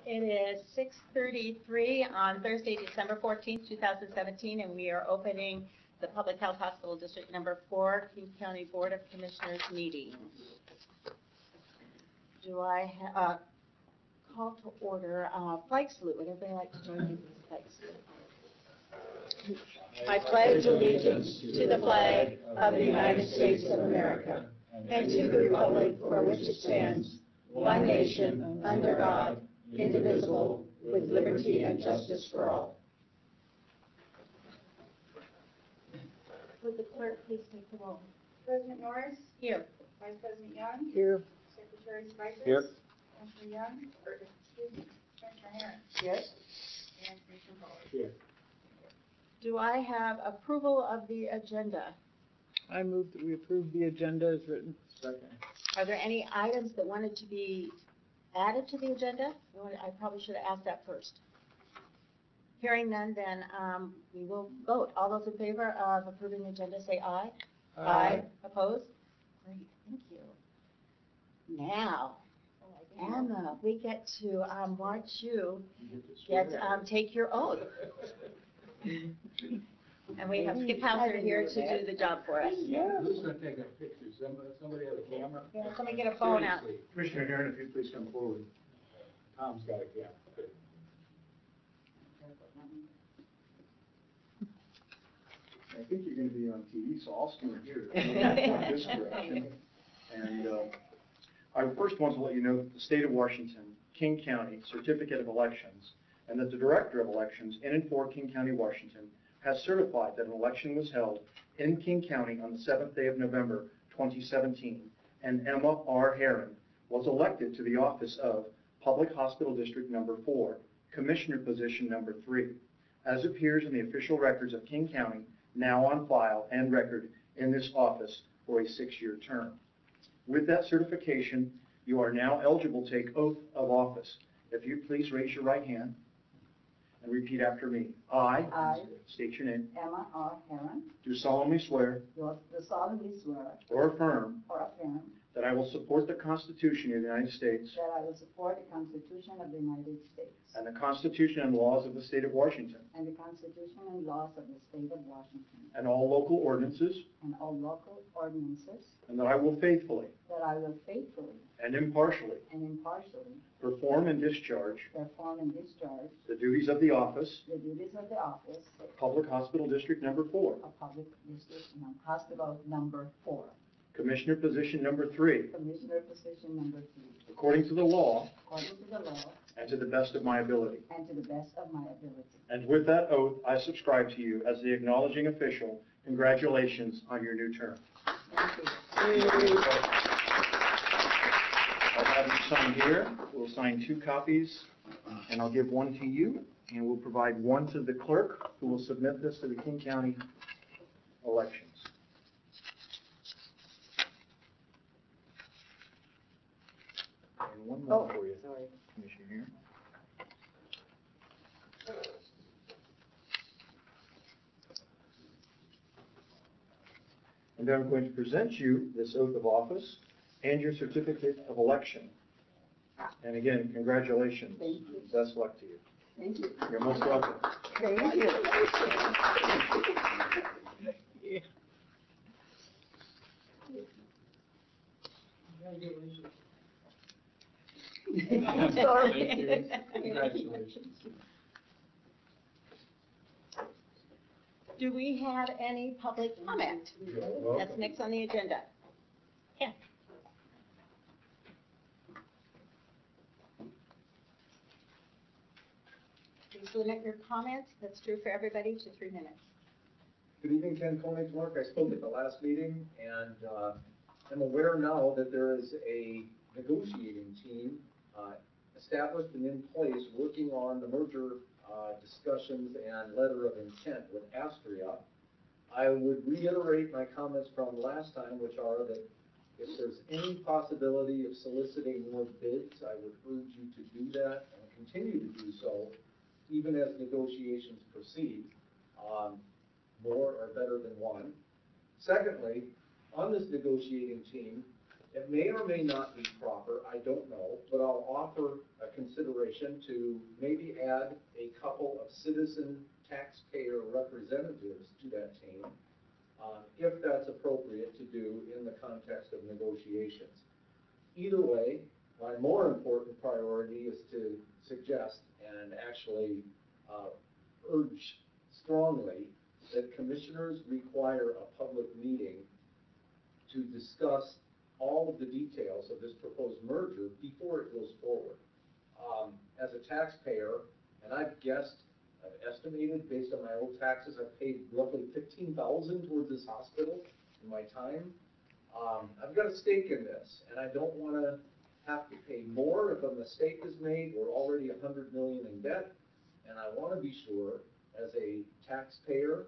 It is 6:33 on Thursday, December 14th, 2017, and we are opening the Public Health Hospital District Number 4 King County Board of Commissioners meeting. Do I call to order flag salute? Would everybody like to join me in this flag salute? I pledge allegiance to the flag of the United States of America and to the republic for which it stands, one nation, under God, indivisible, with liberty and justice for all. Would the clerk please take the roll? President Norris? Here. Vice President Young? Here. Secretary Spicer? Here. Commissioner Young? Commissioner Herron? Yes. And Commissioner Hall? Here. Do I have approval of the agenda? I move that we approve the agenda as written. Second. Are there any items that wanted to be added to the agenda? I probably should have asked that first. Hearing none, then we will vote. All those in favor of approving the agenda say aye. Aye. Opposed? Great, thank you. Now, Emma, we get to watch you take your oath. And we have Skip Hauser here to do the job for us. Yeah. Who's going to take a picture? Somebody have a camera? Yeah, somebody get a phone out. Commissioner Herron, if you please come forward. Tom's got a camera. Good. I think you're going to be on TV, so I'll stand here this direction. And I first want to let you know that the state of Washington, King County Certificate of Elections, and that the Director of Elections in and for King County, Washington, has certified that an election was held in King County on the 7th day of November, 2017, and Emma R. Herron was elected to the office of Public Hospital District Number 4, Commissioner Position Number 3, as appears in the official records of King County, now on file and record in this office for a 6-year term. With that certification, you are now eligible to take oath of office. If you please raise your right hand and repeat after me. I, state your name, Emma R. Herron, do solemnly swear do solemnly swear or affirm or affirm that I will support the Constitution of the United States that I will support the Constitution of the United States and the Constitution and laws of the state of Washington and the Constitution and laws of the state of Washington and all local ordinances, and all local ordinances, and that I will faithfully that I will faithfully and impartially and impartially perform and discharge perform and discharge the duties of the office the duties of the office of Public Hospital District Number 4, of Public District Hospital Number 4, Commissioner Position Number 3, Commissioner Position Number 3, according to the law according to the law and to the best of my ability. and to the best of my ability. And with that oath, I subscribe to you as the acknowledging official. Congratulations on your new term. Thank you. I'll have you sign here. We'll sign 2 copies, and I'll give one to you, and we'll provide one to the clerk, who will submit this to the King County elections. And one more for you, Commissioner here. And then I'm going to present you this oath of office and your certificate of election. And again, congratulations. Thank you. Best luck to you. Thank you. You're most welcome. Thank you. Sorry. Thank you. Congratulations. Do we have any public comment? That's next on the agenda. Yeah. Please limit your comments. That's true for everybody to 3 minutes. Good evening, Ken Koenig. Mark, I spoke at the last meeting, and I'm aware now that there is a negotiating team established and in place working on the merger discussions and letter of intent with Astria. I would reiterate my comments from last time, which are that if there's any possibility of soliciting more bids, I would urge you to do that and continue to do so, even as negotiations proceed. More are better than one. Secondly, on this negotiating team, It may or may not be proper, I don't know, but I'll offer a consideration to maybe add a couple of citizen taxpayer representatives to that team, if that's appropriate to do in the context of negotiations. Either way, my more important priority is to suggest and actually urge strongly that commissioners require a public meeting to discuss all of the details of this proposed merger before it goes forward. As a taxpayer, and I've estimated based on my old taxes, I've paid roughly $15,000 towards this hospital in my time. I've got a stake in this, and I don't want to have to pay more if a mistake is made. We're already $100 million in debt, and I want to be sure, as a taxpayer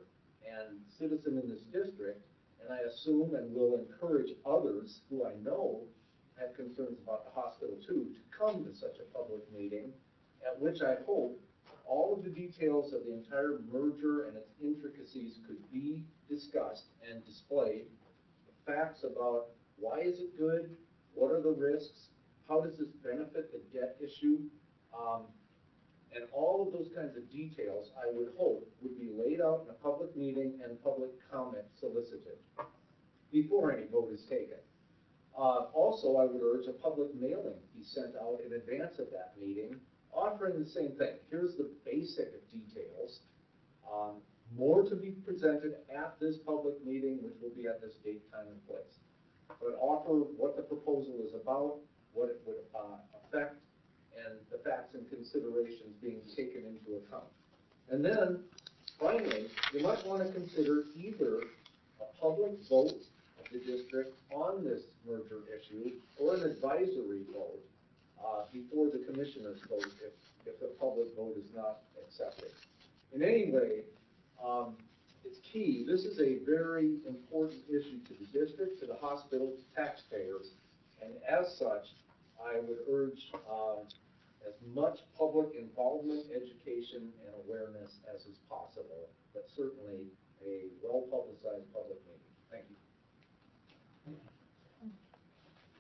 and citizen in this district, and I assume and will encourage others who I know have concerns about the hospital too, to come to such a public meeting, at which I hope all of the details of the entire merger and its intricacies could be discussed and displayed. Facts about why is it good, what are the risks, how does this benefit the debt issue, and all of those kinds of details, I would hope, would be laid out in a public meeting and public comment solicited before any vote is taken. Also, I would urge a public mailing be sent out in advance of that meeting, offering the same thing. Here's the basic details. More to be presented at this public meeting, which will be at this date, time, and place. But offer what the proposal is about, what it would affect, and the facts and considerations being taken into account. And then, finally, you might want to consider either a public vote of the district on this merger issue or an advisory vote before the commissioners vote if the public vote is not accepted. In any way, it's key. This is a very important issue to the district, to the hospital, to taxpayers, and as such, I would urge as much public involvement, education, and awareness as is possible, but certainly a well-publicized public meeting. Thank you.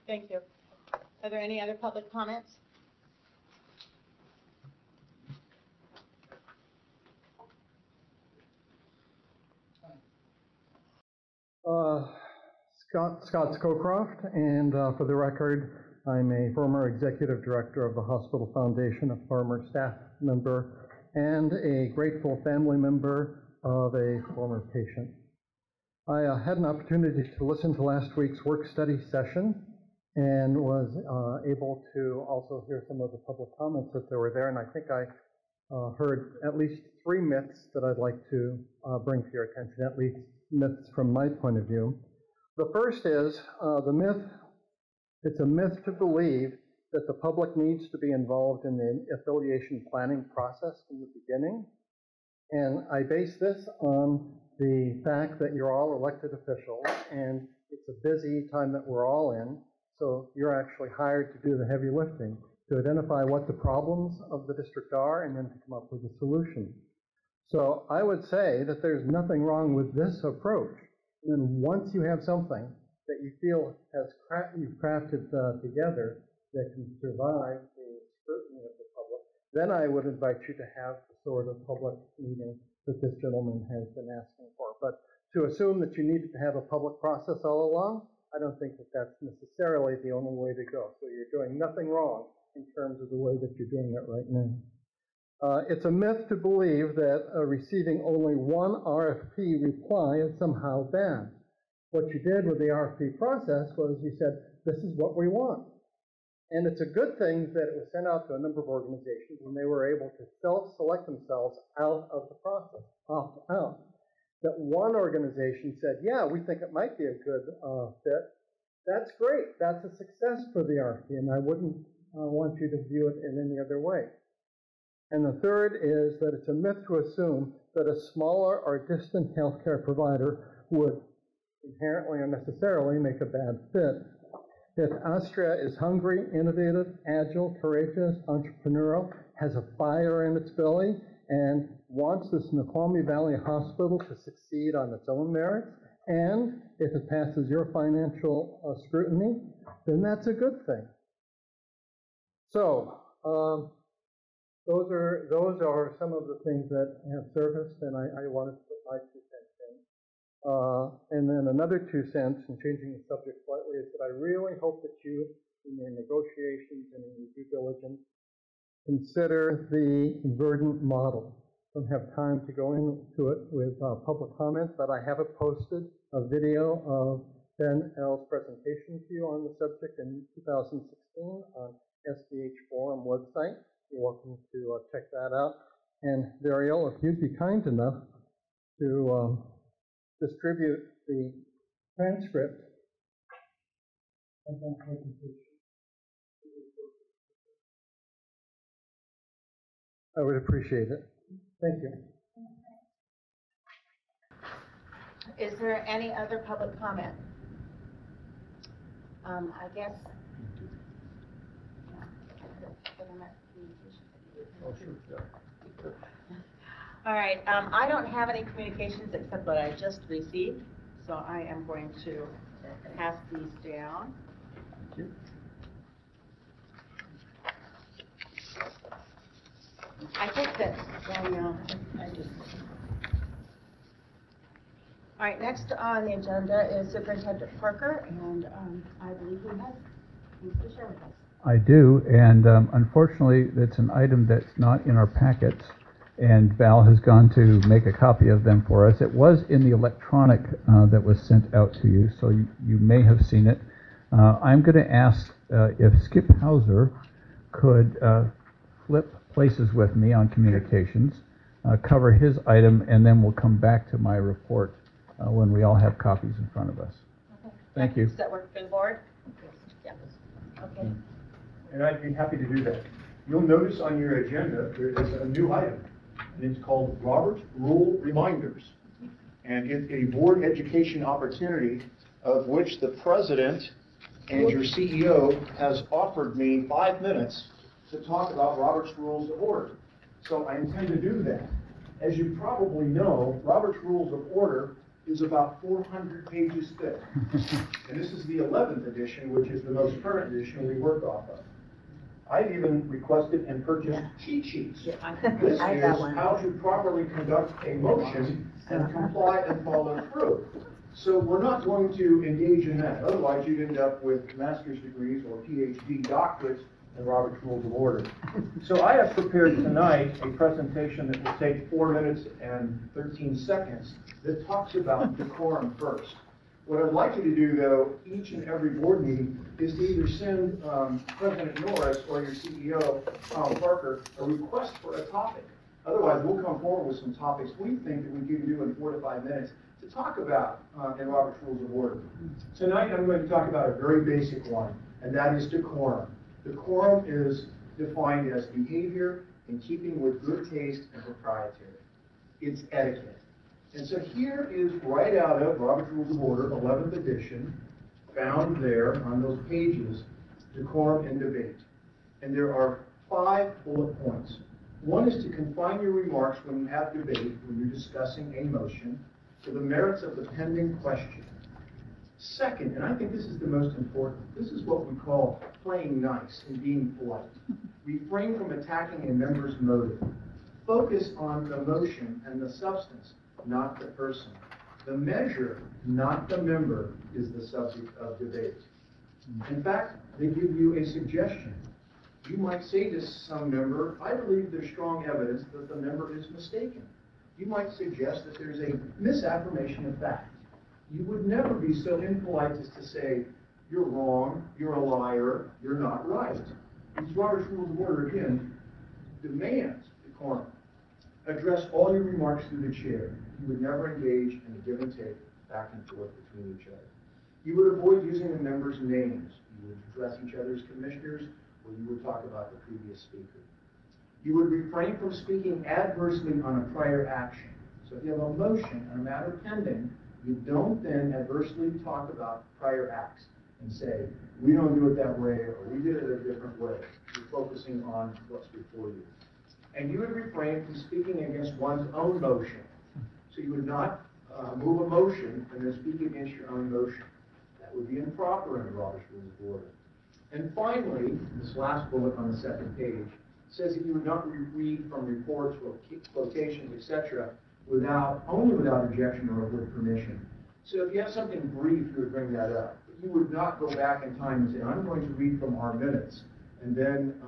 Thank you. Are there any other public comments? Scott Scowcroft, and for the record, I'm a former executive director of the Hospital Foundation, a former staff member, and a grateful family member of a former patient. I had an opportunity to listen to last week's work study session and was able to also hear some of the public comments that were there, and I think I heard at least 3 myths that I'd like to bring to your attention, at least myths from my point of view. The first is it's a myth to believe that the public needs to be involved in the affiliation planning process from the beginning. And I base this on the fact that you're all elected officials, and it's a busy time that we're all in, so you're actually hired to do the heavy lifting, to identify what the problems of the district are, and then to come up with a solution. So I would say that there's nothing wrong with this approach. And then once you have something that you feel you've crafted together that can survive the scrutiny of the public, then I would invite you to have the sort of public meeting that this gentleman has been asking for. But to assume that you needed to have a public process all along, I don't think that that's necessarily the only way to go. So you're doing nothing wrong in terms of the way that you're doing it right now. It's a myth to believe that receiving only one RFP reply is somehow bad. What you did with the RFP process was you said, this is what we want. And it's a good thing that it was sent out to a number of organizations and they were able to self-select themselves out of the process, opt out. That one organization said, yeah, we think it might be a good fit. That's great. That's a success for the RFP, and I wouldn't want you to view it in any other way. And the third is that it's a myth to assume that a smaller or distant healthcare provider would inherently or necessarily make a bad fit. If Astria is hungry, innovative, agile, courageous, entrepreneurial, has a fire in its belly, and wants this Snoqualmie Valley Hospital to succeed on its own merits, and if it passes your financial scrutiny, then that's a good thing. So, those are some of the things that have surfaced, and I wanted to put my 2 cents in. And then another 2 cents, and changing the subject slightly, is that I really hope that you, in your negotiations and in your due diligence, consider the verdant model. Don't have time to go into it with public comments, but I have posted a video of Ben L's presentation to you on the subject in 2016 on SVH FORUM website. You're welcome to check that out. And Dariel, if you'd be kind enough to distribute the transcript of that presentation, I would appreciate it. Thank you. Is there any other public comment? I guess. Oh, sure, All right, I don't have any communications except what I just received, so I am going to pass these down. I think that, I just. All right, next on the agenda is Superintendent Parker, and I believe he has things to share with us. I do, and unfortunately, it's an item that's not in our packets, and Val has gone to make a copy of them for us. It was in the electronic that was sent out to you, so you may have seen it. I'm going to ask if Skip Hauser could flip places with me on communications, cover his item, and then we'll come back to my report when we all have copies in front of us. Okay. Thank you. Does that work for the board? Yeah. Okay. And I'd be happy to do that. You'll notice on your agenda, there is a new item, and it's called Robert's Rule Reminders. And it's a board education opportunity of which the president and your CEO has offered me 5 minutes to talk about Robert's Rules of Order. So I intend to do that. As you probably know, Robert's Rules of Order is about 400 pages thick. And this is the 11th edition, which is the most current edition we work off of. I've even requested and purchased cheat sheets. This is how to properly conduct a motion and comply and follow through. So we're not going to engage in that. Otherwise, you'd end up with master's degrees or PhD doctorates in Robert's Rules of Order. So I have prepared tonight a presentation that will take 4 minutes and 13 seconds that talks about decorum first. What I'd like you to do, though, each and every board meeting, is to either send President Norris or your CEO, Tom Parker, a request for a topic. Otherwise, we'll come forward with some topics we think that we can do in 4 to 5 minutes to talk about in Robert's Rules of Order. Tonight, I'm going to talk about a very basic one, and that is decorum. Decorum is defined as behavior in keeping with good taste and propriety. It's etiquette. And so here is right out of Robert's Rules of Order, 11th edition, found there on those pages, decorum in debate. And there are 5 bullet points. One is to confine your remarks when you have debate, when you're discussing a motion, to the merits of the pending question. Second, and I think this is the most important, this is what we call playing nice and being polite. Refrain from attacking a member's motive. Focus on the motion and the substance, not the person. The measure, not the member, is the subject of debate. In fact, they give you a suggestion. You might say to some member, I believe there's strong evidence that the member is mistaken. You might suggest that there's a misaffirmation of fact. You would never be so impolite as to say, you're wrong, you're a liar, you're not right. These Robert's Rules of Order, again, demands decorum. Address all your remarks through the chair. You would never engage in a give and take back and forth between each other. You would avoid using the members' names. You would address each other as commissioners, or you would talk about the previous speaker. You would refrain from speaking adversely on a prior action. So if you have a motion and a matter pending, you don't then adversely talk about prior acts and say, we don't do it that way, or we did it a different way. You're focusing on what's before you. And you would refrain from speaking against one's own motion. So you would not move a motion and then speak against your own motion. That would be improper in the Robert's Rules of Order. And finally, this last bullet on the second page says that you would not read from reports, quotations, etc., only without objection or with permission. So if you have something brief, you would bring that up. But you would not go back in time and say, I'm going to read from our minutes, and then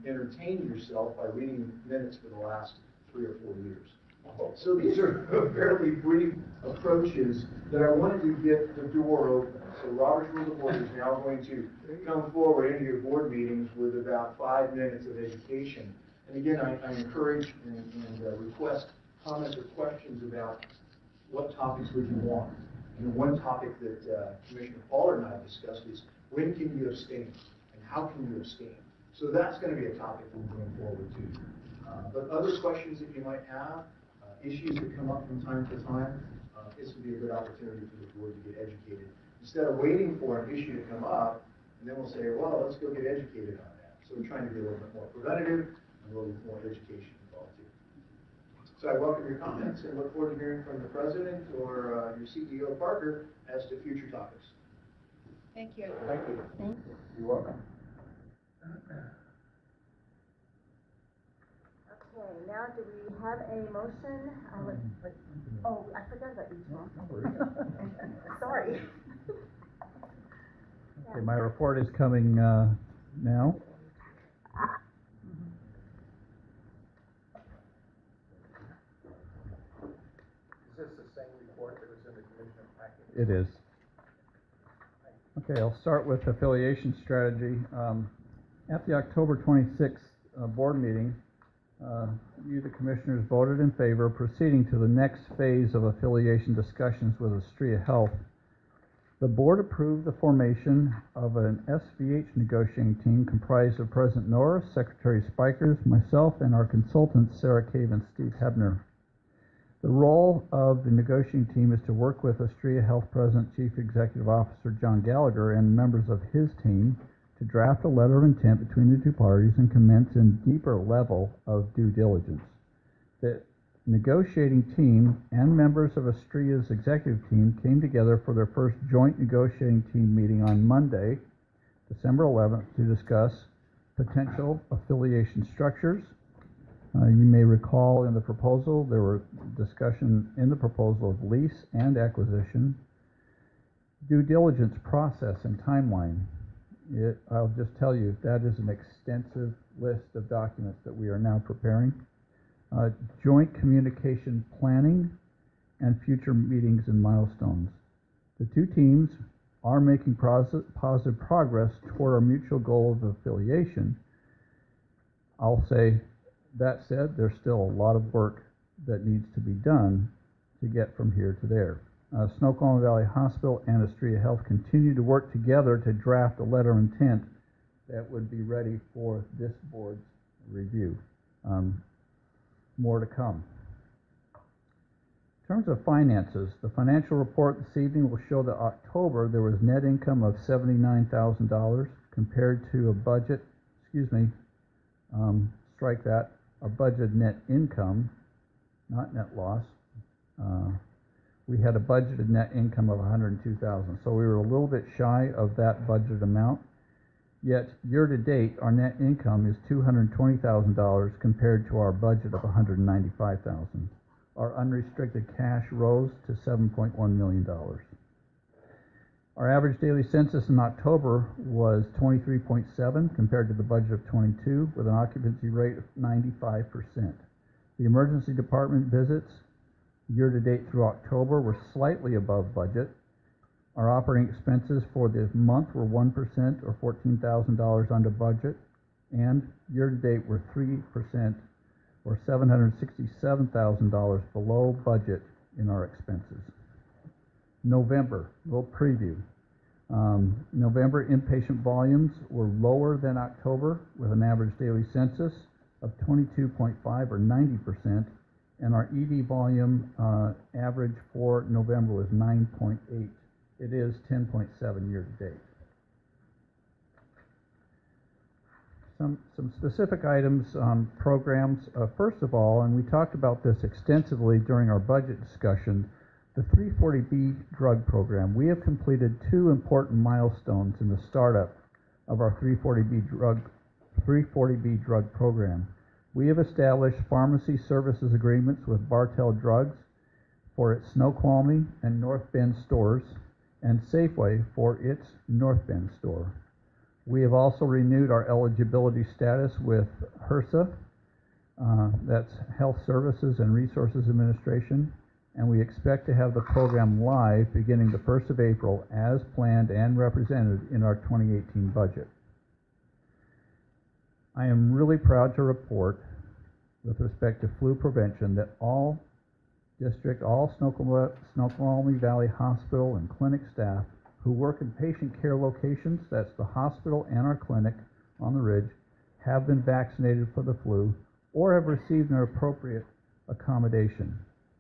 entertain yourself by reading minutes for the last 3 or 4 years. So these are fairly brief approaches that I wanted to get the door open. So Robert's Rules of Order is now going to come forward into your board meetings with about 5 minutes of education. And again, I encourage and request comments or questions about what topics would you want. And one topic that Commissioner Fowler and I have discussed is when can you abstain and how can you abstain? So that's going to be a topic we're going forward to. But other questions that you might have, issues that come up from time to time, this would be a good opportunity for the board to get educated. Instead of waiting for an issue to come up, and then we'll say, well, let's go get educated on that. So we're trying to be a little bit more preventative and a little bit more education involved too. So I welcome your comments and look forward to hearing from the president or your CEO, Parker, as to future topics. Thank you. Thank you. Thank you. You're welcome. Okay, now do we have a motion? Oh, I forgot about you, Tom. Sorry. Okay, my report is coming now. Is this the same report that was in the commissioner packet? It is. Okay, I'll start with affiliation strategy. At the October 26th board meeting, you, the commissioners, voted in favor of proceeding to the next phase of affiliation discussions with Astrea Health. The board approved the formation of an SVH negotiating team comprised of President Norris, Secretary Spikers, myself, and our consultants, Sarah Cave and Steve Hebner. The role of the negotiating team is to work with Astrea Health President Chief Executive Officer John Gallagher and members of his team to draft a letter of intent between the two parties and commence a deeper level of due diligence. The negotiating team and members of Astrea's executive team came together for their first joint negotiating team meeting on Monday, December 11th, to discuss potential affiliation structures. You may recall in the proposal, there were discussion in the proposal of lease and acquisition, due diligence process and timeline. I'll just tell you, that is an extensive list of documents that we are now preparing. Joint communication planning and future meetings and milestones. The two teams are making positive progress toward our mutual goal of affiliation. I'll say, that said, there's still a lot of work that needs to be done to get from here to there. Snoqualmie Valley Hospital and Astrea Health continue to work together to draft a letter of intent that would be ready for this board's review. More to come. In terms of finances, the financial report this evening will show that October there was net income of $79,000 compared to a budget, strike that, a budget net income, not net loss. We had a budgeted net income of $102,000, so we were a little bit shy of that budget amount. Yet, year to date, our net income is $220,000 compared to our budget of $195,000. Our unrestricted cash rose to $7.1 million. Our average daily census in October was 23.7 compared to the budget of 22, with an occupancy rate of 95%. The emergency department visits year to date through October were slightly above budget. Our operating expenses for the month were 1% or $14,000 under budget, and year to date were 3% or $767,000 below budget in our expenses. November, little preview. November inpatient volumes were lower than October with an average daily census of 22.5 or 90%, and our ED volume average for November was 9.8. It is 10.7 year to date. Some specific items on programs. First of all, and we talked about this extensively during our budget discussion, the 340B drug program. We have completed two important milestones in the startup of our 340B drug program. We have established pharmacy services agreements with Bartell Drugs for its Snoqualmie and North Bend stores, and Safeway for its North Bend store. We have also renewed our eligibility status with HRSA, that's Health Services and Resources Administration, and we expect to have the program live beginning the 1st of April as planned and represented in our 2018 budget. I am really proud to report, with respect to flu prevention, that all Snoqualmie Valley Hospital and clinic staff who work in patient care locations, that's the hospital and our clinic on the Ridge, have been vaccinated for the flu or have received an appropriate accommodation.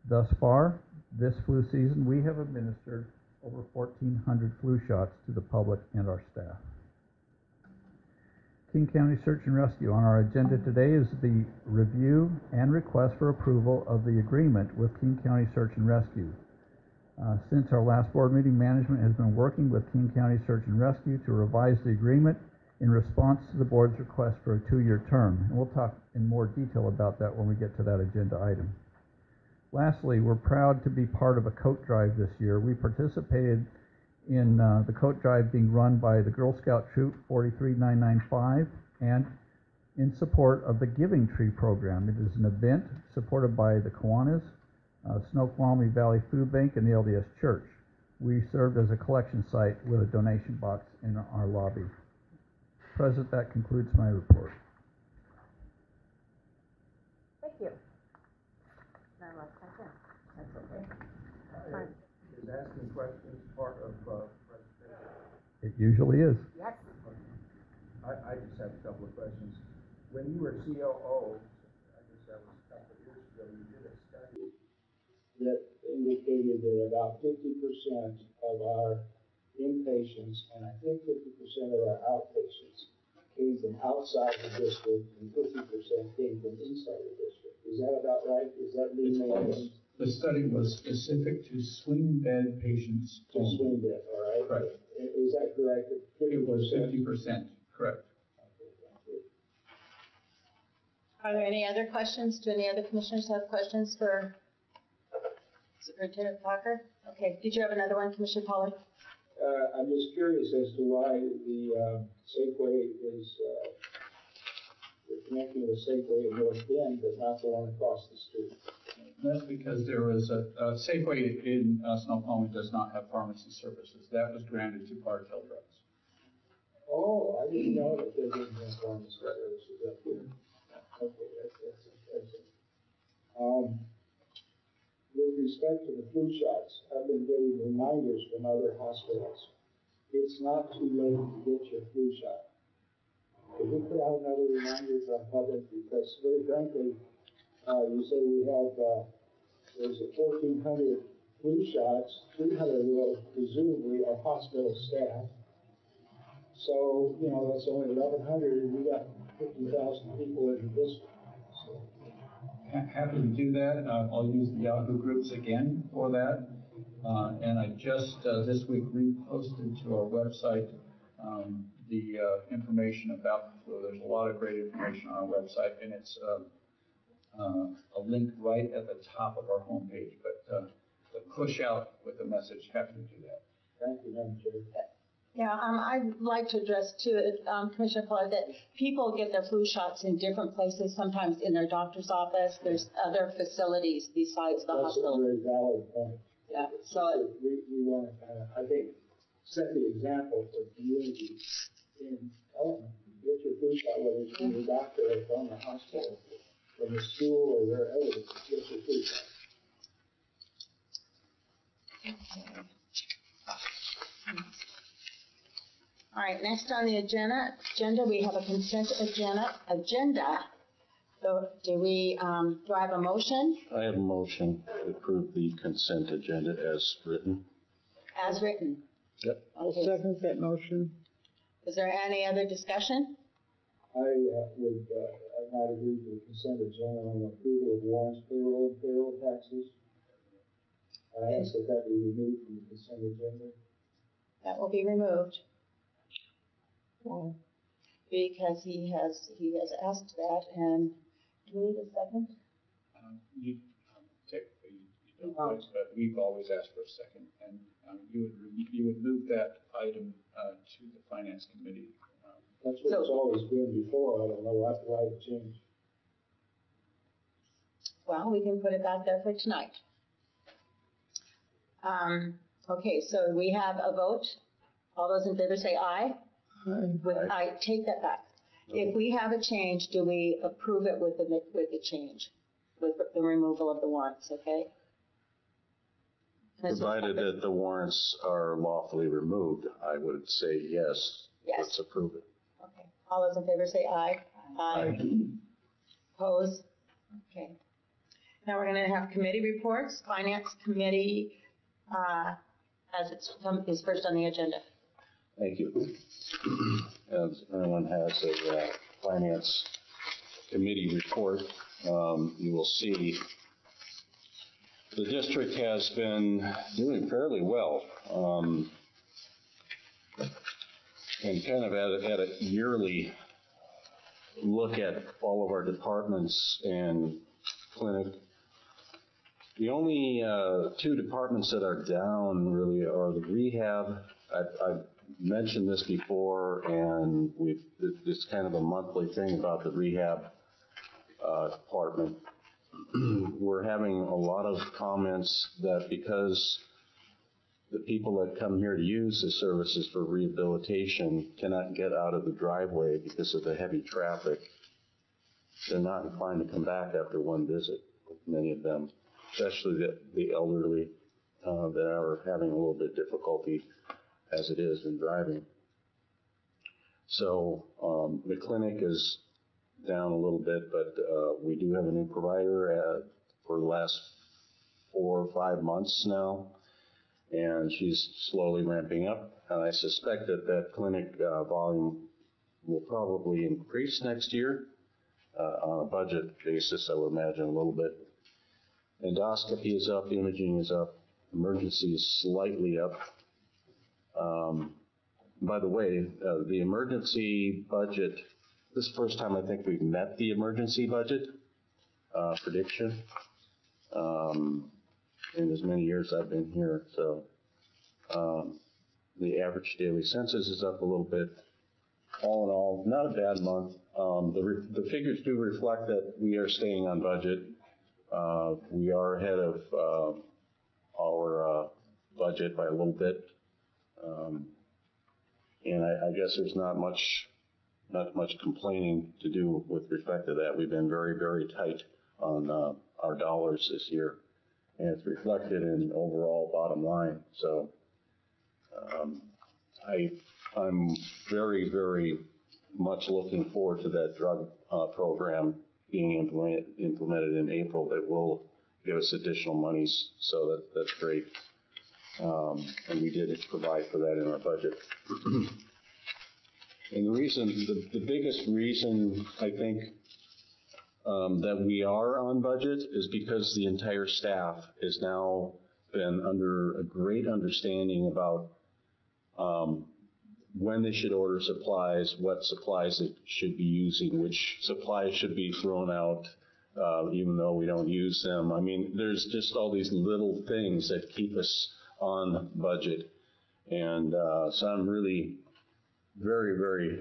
Thus far, this flu season, we have administered over 1,400 flu shots to the public and our staff. King County Search and Rescue. On our agenda today is the review and request for approval of the agreement with King County Search and Rescue. Since our last board meeting, management has been working with King County Search and Rescue to revise the agreement in response to the board's request for a 2-year term. And we'll talk in more detail about that when we get to that agenda item. Lastly, we're proud to be part of a coat drive this year. We participated in the coat drive being run by the Girl Scout Troop 43995 and in support of the Giving Tree program. It is an event supported by the Kiwanis, Snoqualmie Valley Food Bank, and the LDS Church. We served as a collection site with a donation box in our lobby. President, that concludes my report. Thank you. Now let's continue. That's okay. Fine. Is asking questions part of presentation? It usually is. Yes. I just have a couple of questions. When you were COO, I guess that was a couple of years ago, you did a study that indicated that about 50% of our inpatients and I think 50% of our outpatients came from outside the district and 50% came from inside the district. Is that about right? Is that being made? The study was specific to swing bed patients. To swing bed, all right? Correct. Is that correct? It was 50%, correct. Are there any other questions? Do any other commissioners have questions for Superintendent Parker? Okay, did you have another one, Commissioner Pollard? I'm just curious as to why the Safeway is connecting with Safeway in North Bend, but not the one across the street. That's because there was a Safeway in Snoqualmie does not have pharmacy services. That was granted to Bartell Drugs. Oh, I didn't know that they didn't have pharmacy services up here. Okay, that's interesting. With respect to the flu shots, I've been getting reminders from other hospitals. It's not too late to get your flu shot. Could you put out another reminder for the public? Because very frankly, you say we have, there's 1,400 flu shots, 300 of those presumably are hospital staff. So, you know, that's only 1,100, and we got 50,000 people in the district. So. Happy to do that. I'll use the Yahoo groups again for that. And I just this week reposted to our website the information about the flu. There's a lot of great information on our website, and it's a link right at the top of our homepage. But the push out with the message, happy to do that. Thank you, Madam Chair. Yeah, I'd like to address too, Commissioner Pollard, that people get their flu shots in different places, sometimes in their doctor's office. There's other facilities besides the hospital. That's a very valid point. Yeah, so we want to kind of, I think, set the example for community in Elton. Get your flu shot, whether it's from your doctor or from the hospital, from the school or wherever, get your flu shot. all right, next on the agenda we have a consent agenda. So do I have a motion? I have a motion to approve the consent agenda as written. As written. Yep. I'll second that motion. Is there any other discussion? I would not agree to the consent agenda on the approval of warrants, payroll, and payroll taxes. I ask that be removed from the consent agenda. That will be removed. because he has asked that, and do we need a second? Technically, you don't, but we've always asked for a second, and you would move that item to the finance committee. That's what it's always been before. I don't know why it changed. Well, we can put it back there for tonight. Okay, so we have a vote. All those in favor say aye. I take that back. If we have a change, do we approve it with the change, with the removal of the warrants, okay? Provided that the warrants are lawfully removed, I would say yes. Yes. Let's approve it. Okay, all those in favor say aye. Aye. Oppose? Okay. Now we're gonna have committee reports. Finance committee, is first on the agenda. Thank you. As everyone has a finance committee report, you will see the district has been doing fairly well. And kind of at a yearly look at all of our departments and clinic, the only two departments that are down really are the rehab. I've mentioned this before, and it's kind of a monthly thing about the rehab department. We're having a lot of comments that because the people that come here to use the services for rehabilitation cannot get out of the driveway because of the heavy traffic, they're not inclined to come back after one visit, many of them, especially the elderly that are having a little bit difficulty as it is in driving. So the clinic is down a little bit, but we do have a new provider for the last 4 or 5 months now, and she's slowly ramping up. And I suspect that clinic volume will probably increase next year on a budget basis, I would imagine a little bit. Endoscopy is up, imaging is up, emergency is slightly up. By the way, the emergency budget, this is the first time I think we've met the emergency budget prediction in as many years I've been here. So the average daily census is up a little bit. All in all, not a bad month. The figures do reflect that we are staying on budget. We are ahead of our budget by a little bit. And I guess there's not much complaining to do with respect to that. We've been very, very tight on our dollars this year, and it's reflected in overall bottom line. So I'm very, very much looking forward to that drug program being implemented in April. That will give us additional monies, so that's great. And we did provide for that in our budget. And the biggest reason I think that we are on budget is because the entire staff has now been under a great understanding about when they should order supplies, what supplies they should be using, which supplies should be thrown out, even though we don't use them. I mean, there's just all these little things that keep us on budget. And so I'm really very, very,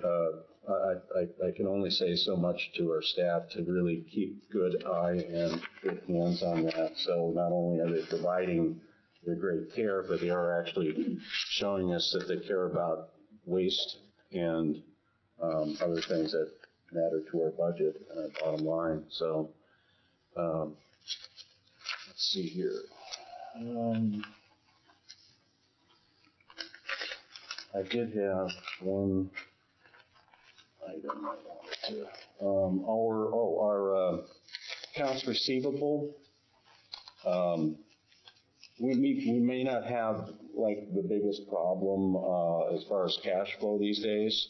I can only say so much to our staff to really keep good eye and good hands on that. So not only are they providing the great care, but they are actually showing us that they care about waste and other things that matter to our budget and our bottom line. So let's see here. I did have one item I wanted to. Our accounts receivable. We may not have like the biggest problem as far as cash flow these days,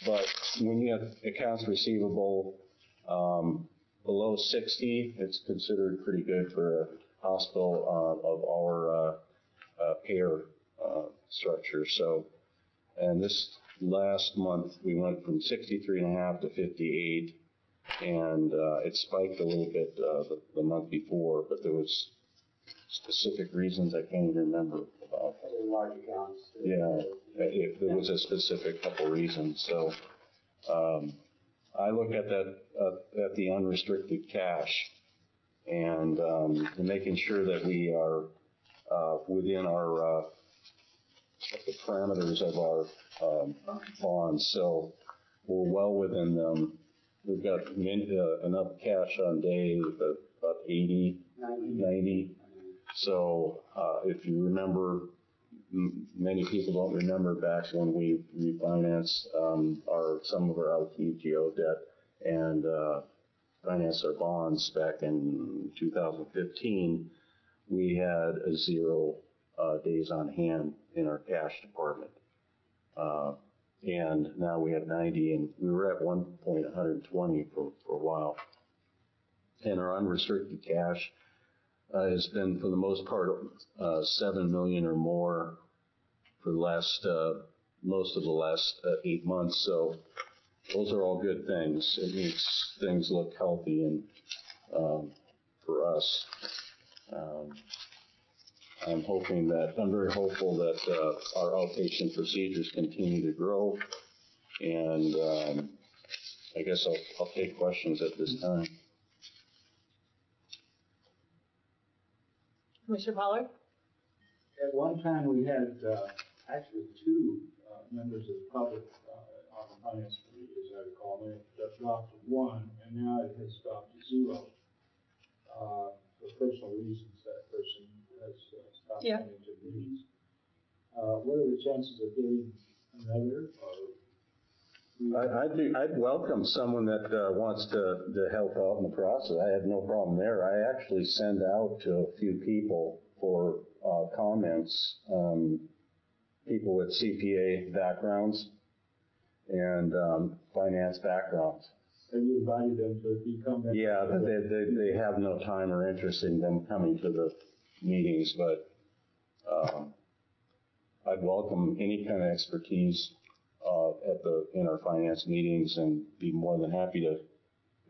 but when you have accounts receivable below 60, it's considered pretty good for a hospital of our payer structure. So, and this last month, we went from 63.5 to 58, and it spiked a little bit the month before, but there was specific reasons I can't even remember about. Large accounts. Yeah, there was a specific couple reasons. So I look at that at the unrestricted cash and making sure that we are within our the parameters of our bonds. So we're well within them. We've got enough cash on day about 80, 90. So if you remember, many people don't remember back when we refinanced some of our LTGO debt and financed our bonds back in 2015. We had 0 days on hand in our cash department. And now we have 90, and we were at one point 120 for a while. And our unrestricted cash has been, for the most part, 7 million or more for the last most of the last 8 months. So those are all good things. It makes things look healthy, and for us, I'm very hopeful that our outpatient procedures continue to grow, and I guess I'll take questions at this time. Commissioner Pollard? At one time, we had actually 2 members of the public on the finance committee, as I recall. And it dropped to 1, and now it has dropped to 0. For personal reasons, that person has stopped coming to meetings. What are the chances of getting another? I'd welcome someone that wants to help out in the process. I have no problem there. I actually send out to a few people for comments, people with CPA backgrounds and finance backgrounds. Have you invited them to become? Yeah, but they have no time or interest in them coming to the meetings, but I'd welcome any kind of expertise in our finance meetings, and be more than happy to,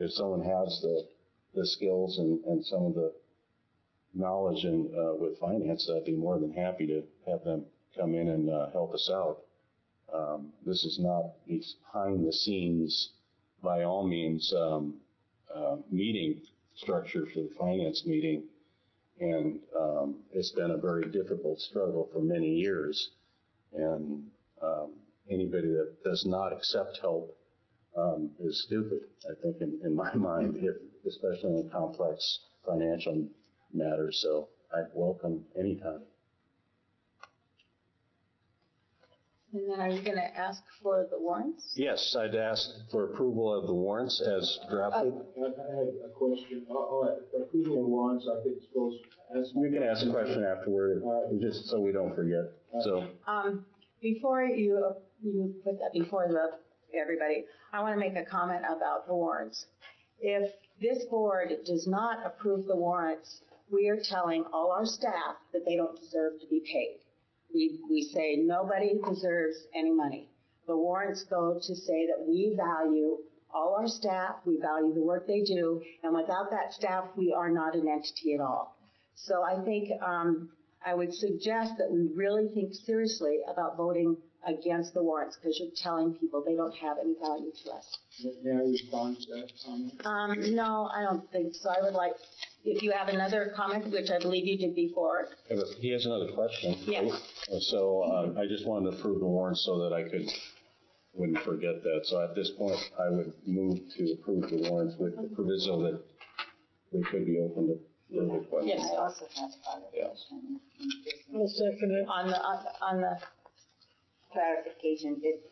if someone has the skills and some of the knowledge with finance, I'd be more than happy to have them come in and help us out. This is not behind the scenes, by all means, meeting structure for the finance meeting, and it's been a very difficult struggle for many years, and anybody that does not accept help is stupid, I think, in my mind, especially in complex financial matters. So I'd welcome any time. And then are you going to ask for the warrants? Yes, I'd ask for approval of the warrants as drafted. I had a question. Approval of warrants, I think it's supposed to ask. You can ask a question afterward, just so we don't forget. So. Before you put that before everybody, I want to make a comment about the warrants. If this board does not approve the warrants, we are telling all our staff that they don't deserve to be paid. We say nobody deserves any money. The warrants go to say that we value all our staff, we value the work they do, and without that staff, we are not an entity at all. So I think I would suggest that we really think seriously about voting against the warrants, because you're telling people they don't have any value to us. May I respond to that comment? No, I don't think so. I would like, if you have another comment, which I believe you did before. He has another question. Yes. So I just wanted to approve the warrants so that I wouldn't forget that. So at this point, I would move to approve the warrants with the proviso that we could be open to further questions. Yes. I also have a question. I'll second it. On the Clarification, if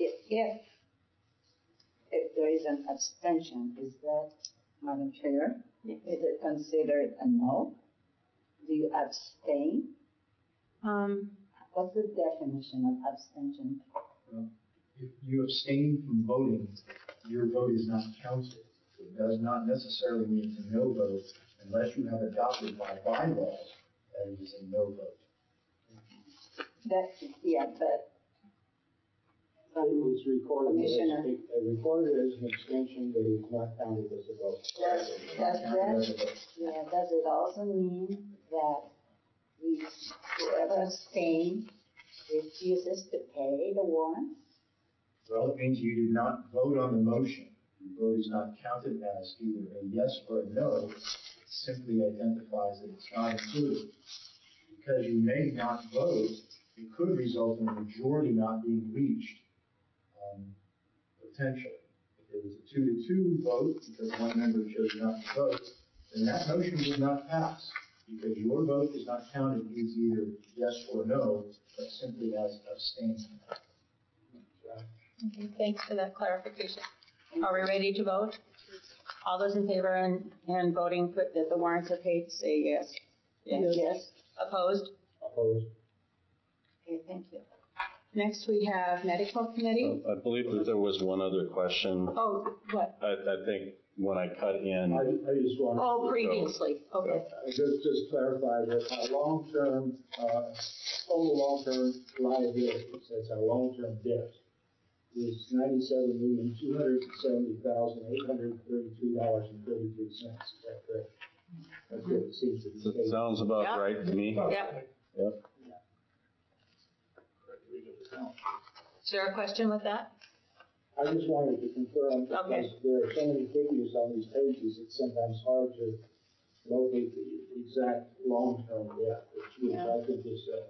there is an abstention, is that, Madam Chair, is it considered a no? Do you abstain? What's the definition of abstention? If you abstain from voting, your vote is not counted. It does not necessarily mean it's a no vote unless you have adopted by bylaws that it is a no vote. Yeah, but from It's recorded, Commissioner. recorded as an abstention, but it's not counted as a vote. Does it also mean that whoever abstained refuses to pay the warrant? Well, it means you did not vote on the motion. Your vote is not counted as either a yes or a no. It simply identifies that it's not included. Because you may not vote, it could result in a majority not being reached, potentially. If it was a 2-2 vote, because one member chose not to vote, then that motion would not pass, because your vote is not counted as either yes or no, but simply as abstaining. Okay, thanks for that clarification. Are we ready to vote? All those in favor and voting that the warrants are paid, say yes. Yes. Opposed? Opposed? Okay, thank you. Next, we have medical committee. I believe that there was one other question. Oh, what? I think when I cut in, I just want to. Oh, previously, okay. Just clarify that our long-term, total long-term liabilities, that's our long-term debt, is $97,270,833.33. Is that correct? That's what it seems to be. it sounds about Yeah. right to me. Yep. Yep. Is there a question with that? I just wanted to confirm, because Okay. there are so many figures on these pages, it's sometimes hard to locate the exact long-term debt, which I think is a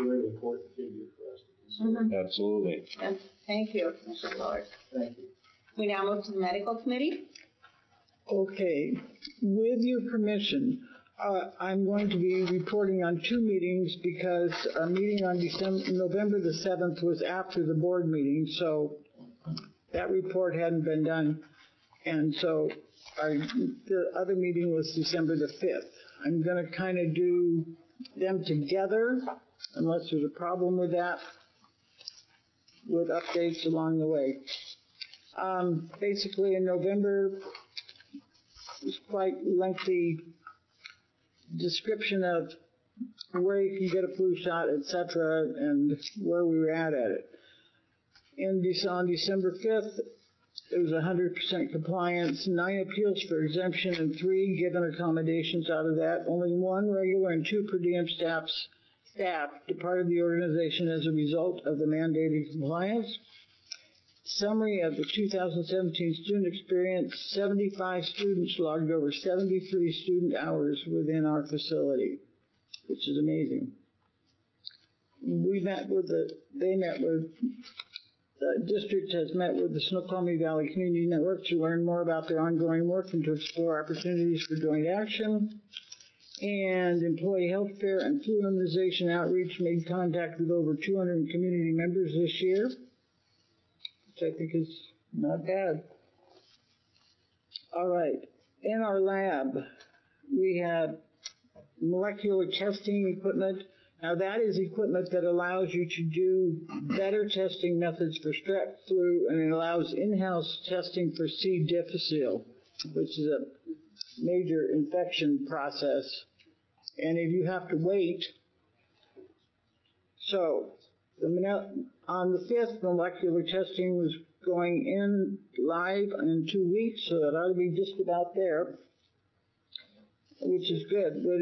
very important figure for us to consider. Absolutely. And thank you, Mr. Lord. Thank you. We now move to the medical committee. Okay, with your permission, I'm going to be reporting on two meetings because a meeting on November the 7th was after the board meeting, so that report hadn't been done. And so the other meeting was December the 5th. I'm going to kind of do them together, unless there's a problem with that, with updates along the way. Basically, in November, it was quite lengthy description of where you can get a flu shot, etc., and where we were at it. On December 5th, it was 100% compliance, 9 appeals for exemption, and 3 given accommodations out of that. Only 1 regular and 2 per diem staff departed the organization as a result of the mandated compliance. Summary of the 2017 student experience: 75 students logged over 73 student hours within our facility, which is amazing. The district has met with the Snoqualmie Valley Community Network to learn more about their ongoing work and to explore opportunities for joint action. And employee health fair and flu immunization outreach made contact with over 200 community members this year, which I think is not bad. All right, in our lab, we have molecular testing equipment. Now that is equipment that allows you to do better testing methods for strep, flu, and it allows in-house testing for C. difficile, which is a major infection process. And if you have to wait, so on the 5th, molecular testing was going in live in 2 weeks, so that ought to be just about there, which is good. But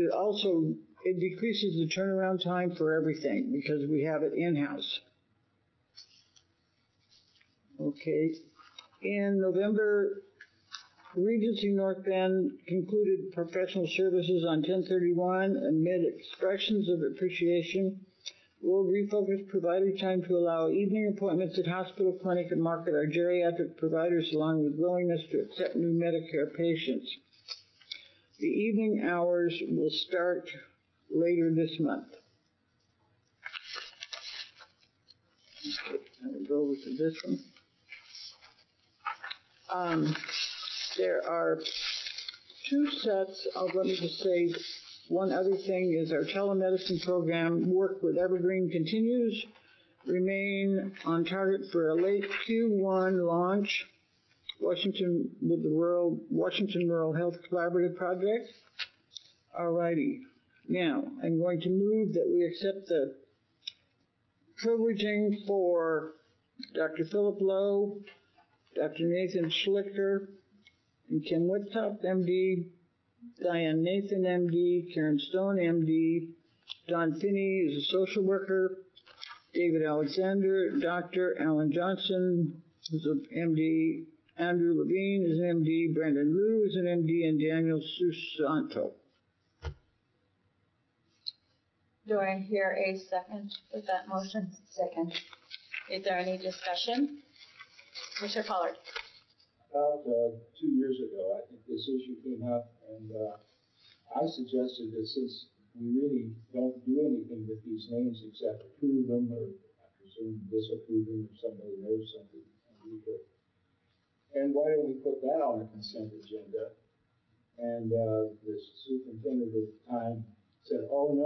it decreases the turnaround time for everything because we have it in-house. Okay. In November, Regency North Bend concluded professional services on 10/31 amid expressions of appreciation. We'll refocus provider time to allow evening appointments at hospital, clinic, and market our geriatric providers along with willingness to accept new Medicare patients. The evening hours will start later this month. Okay, I'll go over to this one. There are 2 sets of, let me just say, one other thing is our telemedicine program work with Evergreen continues. Remain on target for a late Q1 launch. Washington Rural Health Collaborative Project. Alrighty. Now, I'm going to move that we accept the privileging for Dr. Philip Lowe, Dr. Nathan Schlichter, and Kim Whittop, MD, Diane Nathan, MD, Karen Stone, MD, Don Finney is a social worker, David Alexander, Dr. Alan Johnson is an MD, Andrew Levine is an MD, Brandon Liu is an MD, and Daniel Susanto. Do I hear a second with that motion? Second. Is there any discussion? Commissioner Pollard? About 2 years ago, I think this issue came up, and I suggested that since we really don't do anything with these names except approve them, or I presume disapprove them if somebody knows something unusual. And why don't we put that on the consent agenda? And the superintendent at the time said, oh,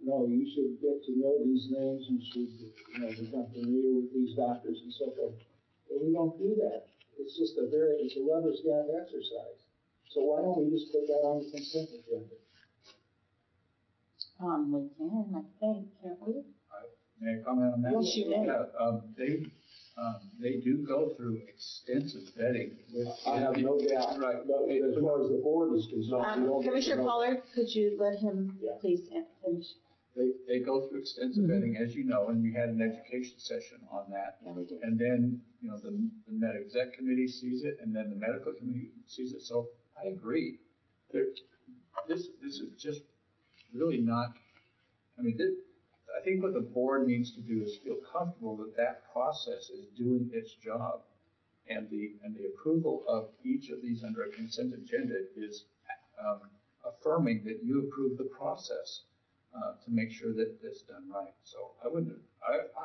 no, you should get to know these names, you should, become familiar with these doctors and so forth. But we don't do that. It's just it's a rubber stamp exercise. So why don't we just put that on the consent agenda? We can, I think, can't we? May I comment on that? Yes, you may. Yeah, they do go through extensive vetting. I have no doubt. Right. But as far as the board is concerned, we don't. Commissioner Pollard, could you let him please finish? They go through extensive vetting, as you know, and we had an education session on that. Yeah, we did. And then, the Med Exec committee sees it, and then the medical committee sees it. So I agree. This is just really not, I think what the board needs to do is feel comfortable that that process is doing its job. And the approval of each of these under a consent agenda is affirming that you approve the process to make sure that it's done right. So I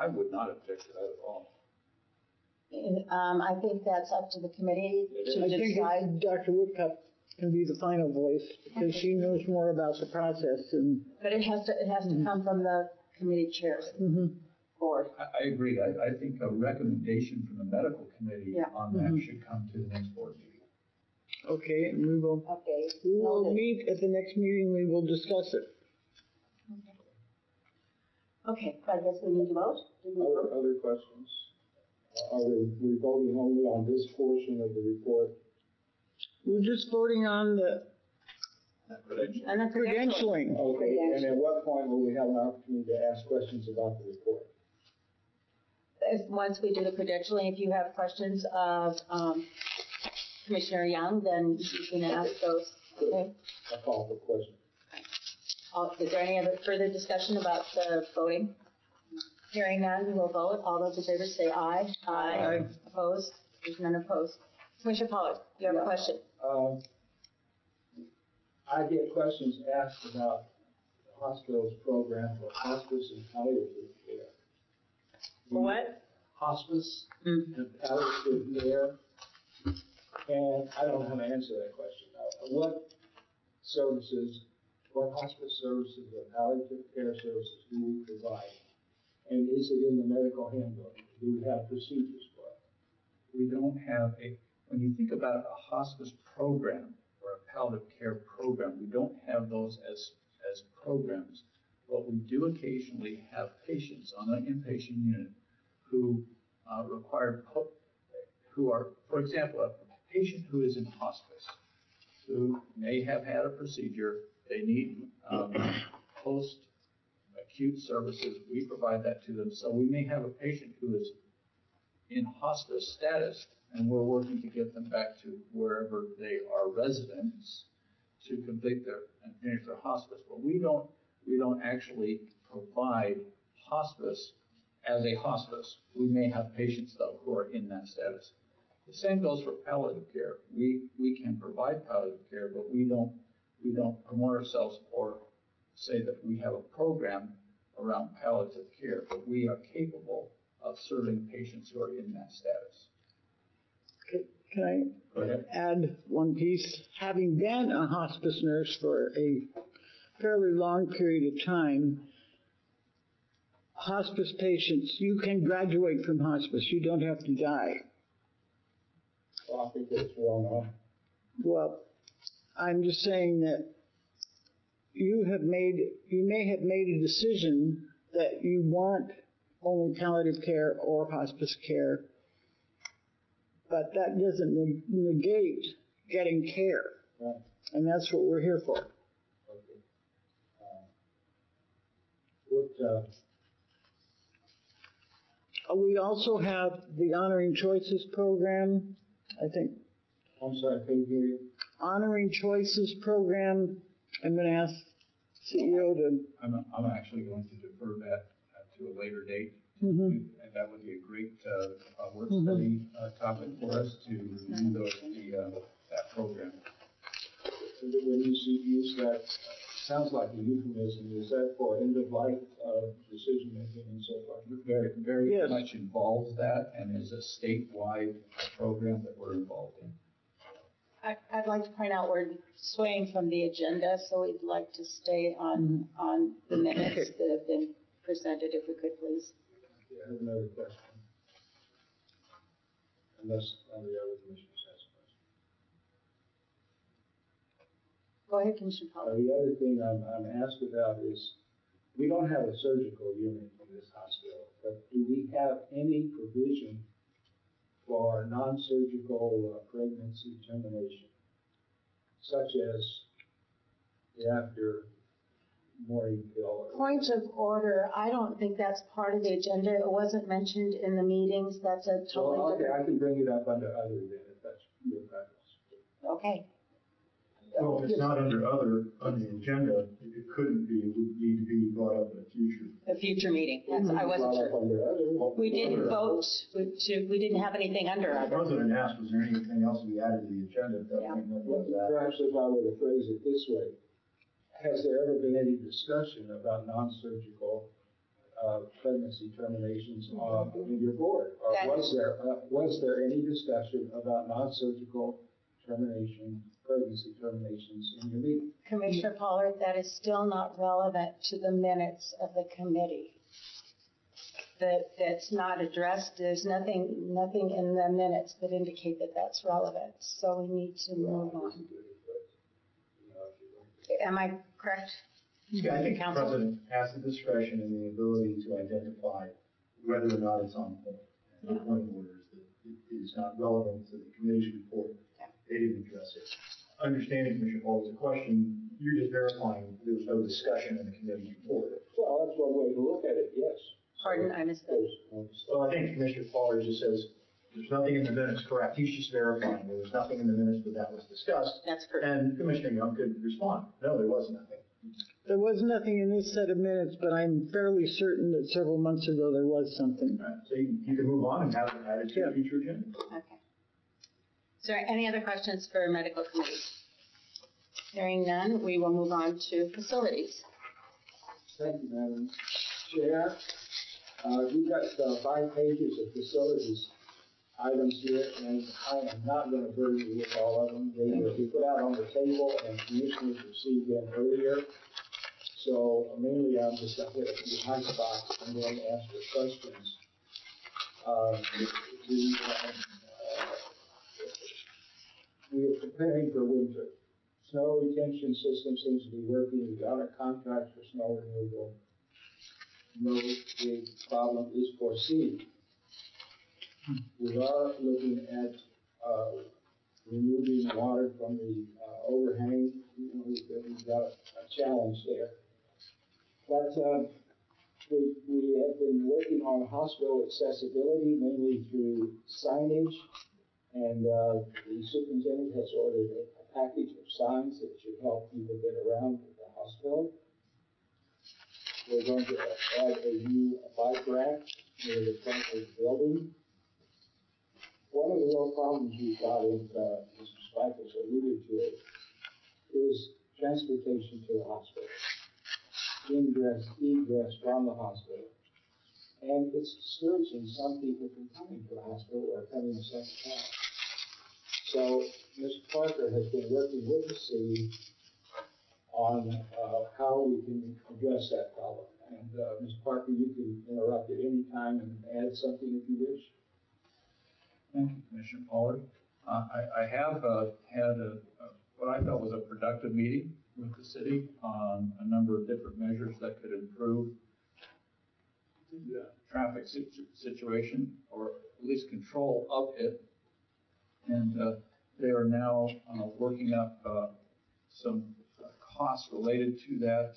would not object to that at all. I think that's up to the committee to I think decide. Dr. Whitcup can be the final voice because she knows more about the process and. But it has to come from the committee chairs board. I agree. I think a recommendation from the medical committee on that should come to the next board meeting. Okay, and we will meet at the next meeting, we will discuss it. Okay, I guess we need to vote. Other questions? Are we voting only on this portion of the report? We're just voting on the And the credentialing. Okay, and at what point will we have an opportunity to ask questions about the report? Once we do the credentialing, if you have questions of Commissioner Young, then you can ask those. Okay. A follow-up question. Is there any other further discussion about the voting? Hearing none, we will vote. All those in favor say aye. Aye. Opposed? There's none opposed. Commissioner Pollard, you have a question? I get questions asked about the hospital's program for hospice and palliative care. For what? Hospice and palliative care. And I don't know how to answer that question now. What hospice services or palliative care services do we provide? And is it in the medical handbook? Do we have procedures for it? We don't have when you think about a hospice program or a palliative care program, we don't have those as programs. But we do occasionally have patients on an inpatient unit who are, for example, a patient who is in hospice, who may have had a procedure, they need post-acute services, we provide that to them. So we may have a patient who is in hospice status, and we're working to get them back to wherever they are residents to complete and finish their hospice. But we don't actually provide hospice as a hospice. We may have patients, though, who are in that status. The same goes for palliative care. We can provide palliative care, but we don't promote ourselves or say that we have a program around palliative care, but we are capable of serving patients who are in that status. Can I add one piece? Having been a hospice nurse for a fairly long period of time, hospice patients, you can graduate from hospice. You don't have to die. Well, I think that's well known. Well, I'm just saying that you may have made a decision that you want only palliative care or hospice care. But that doesn't negate getting care. Right. And that's what we're here for. Okay. We also have the Honoring Choices program, I think. I'm sorry, I couldn't hear you. Honoring Choices program, I'm going to ask CEO to. I'm actually going to defer that to a later date. Mm-hmm. And that would be a great work study topic for us to review that program. When you use that, sounds like a euphemism. Is that for end of life decision making and so forth? Very Yes. much involves that, and is a statewide program that we're involved in. I'd like to point out we're swaying from the agenda, so we'd like to stay on the minutes that have been presented, if we could, please. I have another question. Unless one of the other commissioners has a question. Go ahead, Commissioner Pollard. The other thing I'm asked about is, we don't have a surgical unit in this hospital, but do we have any provision for non-surgical pregnancy termination, such as the after morning pill? Point of order, I don't think that's part of the agenda. It wasn't mentioned in the meetings. That's a totally Okay, different. I can bring it up under other then, if that's your preference. Okay. Well, if it's not under other, on the agenda, it couldn't be, it would need to be brought up in A future meeting. That's, I wasn't sure. We didn't vote, we didn't have anything under The other. president asked, was there anything else to be added to the agenda? Perhaps if I were to phrase it this way, has there ever been any discussion about non-surgical pregnancy terminations in your board? Or was there any discussion about non-surgical pregnancy terminations in your meeting? Commissioner Pollard, that is still not relevant to the minutes of the committee. That's not addressed. There's nothing in the minutes that indicate that that's relevant. So we need to move on. Am I correct? Yeah, I think the Council? president has the discretion and the ability to identify whether or not it's on point. And the point of order is that it is not relevant to the committee's report. They didn't address it. Understanding, Commissioner Paul, it's a question, you're just verifying there was no discussion in the committee's report. Well, that's one way to look at it, yes. Pardon, I missed that. So I think Commissioner Paul just says, there's nothing in the minutes, correct, he's just verifying, there was nothing in the minutes, but that was discussed. That's correct. And Commissioner Young could respond, no, there was nothing. There was nothing in this set of minutes, but I'm fairly certain that several months ago there was something. Right. So you can move on and have it added to the future agenda. Okay. Is there any other questions for medical committee? Hearing none, we will move on to facilities. Thank you, Madam Chair. We've got 5 pages of facilities items here, and I am not going to burden you with all of them. They were put out on the table, and commissioners received them earlier. So mainly I'm just going to hit a few high spots and then ask for questions. We are preparing for winter. Snow retention system seems to be working. We got a contract for snow removal. No big problem is foreseen. We are looking at removing water from the overhang. We've got a challenge there. But we have been working on hospital accessibility, mainly through signage. And the superintendent has ordered a package of signs that should help people get around the hospital. We're going to add a new bike rack near the front of the building. One of the real problems we've got, and Mr. Spiker's alluded to it, is transportation to the hospital. Ingress, egress from the hospital. And it's discouraging some people from coming to the hospital or coming a second time. So Mr. Parker has been working with the city on how we can address that problem. And Mr. Parker, you can interrupt at any time and add something if you wish. Thank you, Commissioner Pollard. I have had what I felt was a productive meeting with the city on a number of different measures that could improve the traffic situation, or at least control of it. And they are now working up some costs related to that,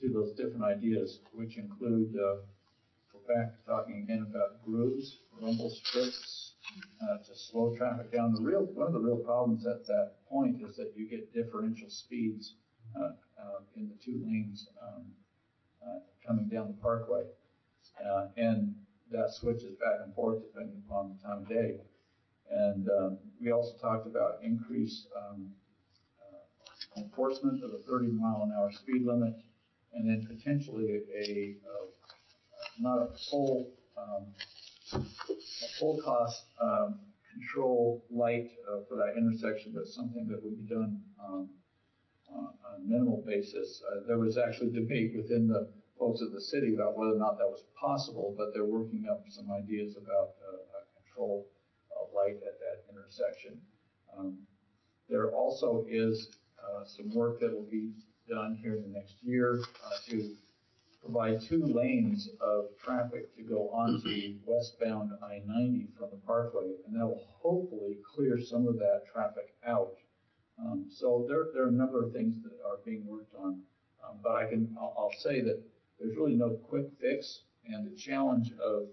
to those different ideas, which include, go back to talking again about grooves, rumble strips, to slow traffic down. One of the real problems at that point is that you get differential speeds in the two lanes coming down the parkway. And that switches back and forth depending upon the time of day. And we also talked about increased enforcement of the 30-mile-an-hour speed limit, and then potentially not a full cost control light for that intersection, but something that would be done on a minimal basis. There was actually debate within the folks of the city about whether or not that was possible, but they're working up some ideas about a control light at that intersection. There also is some work that will be done here in the next year to provide 2 lanes of traffic to go onto westbound I-90 from the parkway, and that will hopefully clear some of that traffic out. So there are a number of things that are being worked on, but I'll say that there's really no quick fix, and the challenge of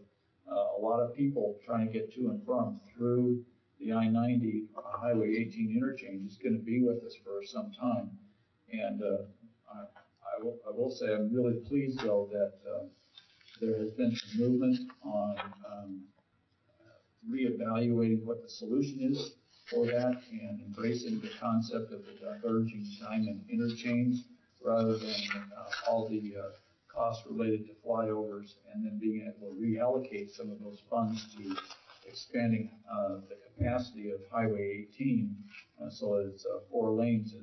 a lot of people trying to get to and from through the I-90 Highway 18 interchange is going to be with us for some time. And I will say I'm really pleased, though, that there has been some movement on reevaluating what the solution is for that and embracing the concept of the diverging diamond interchange rather than all the costs related to flyovers, and then being able to reallocate some of those funds to expanding the capacity of Highway 18 so that it's 4 lanes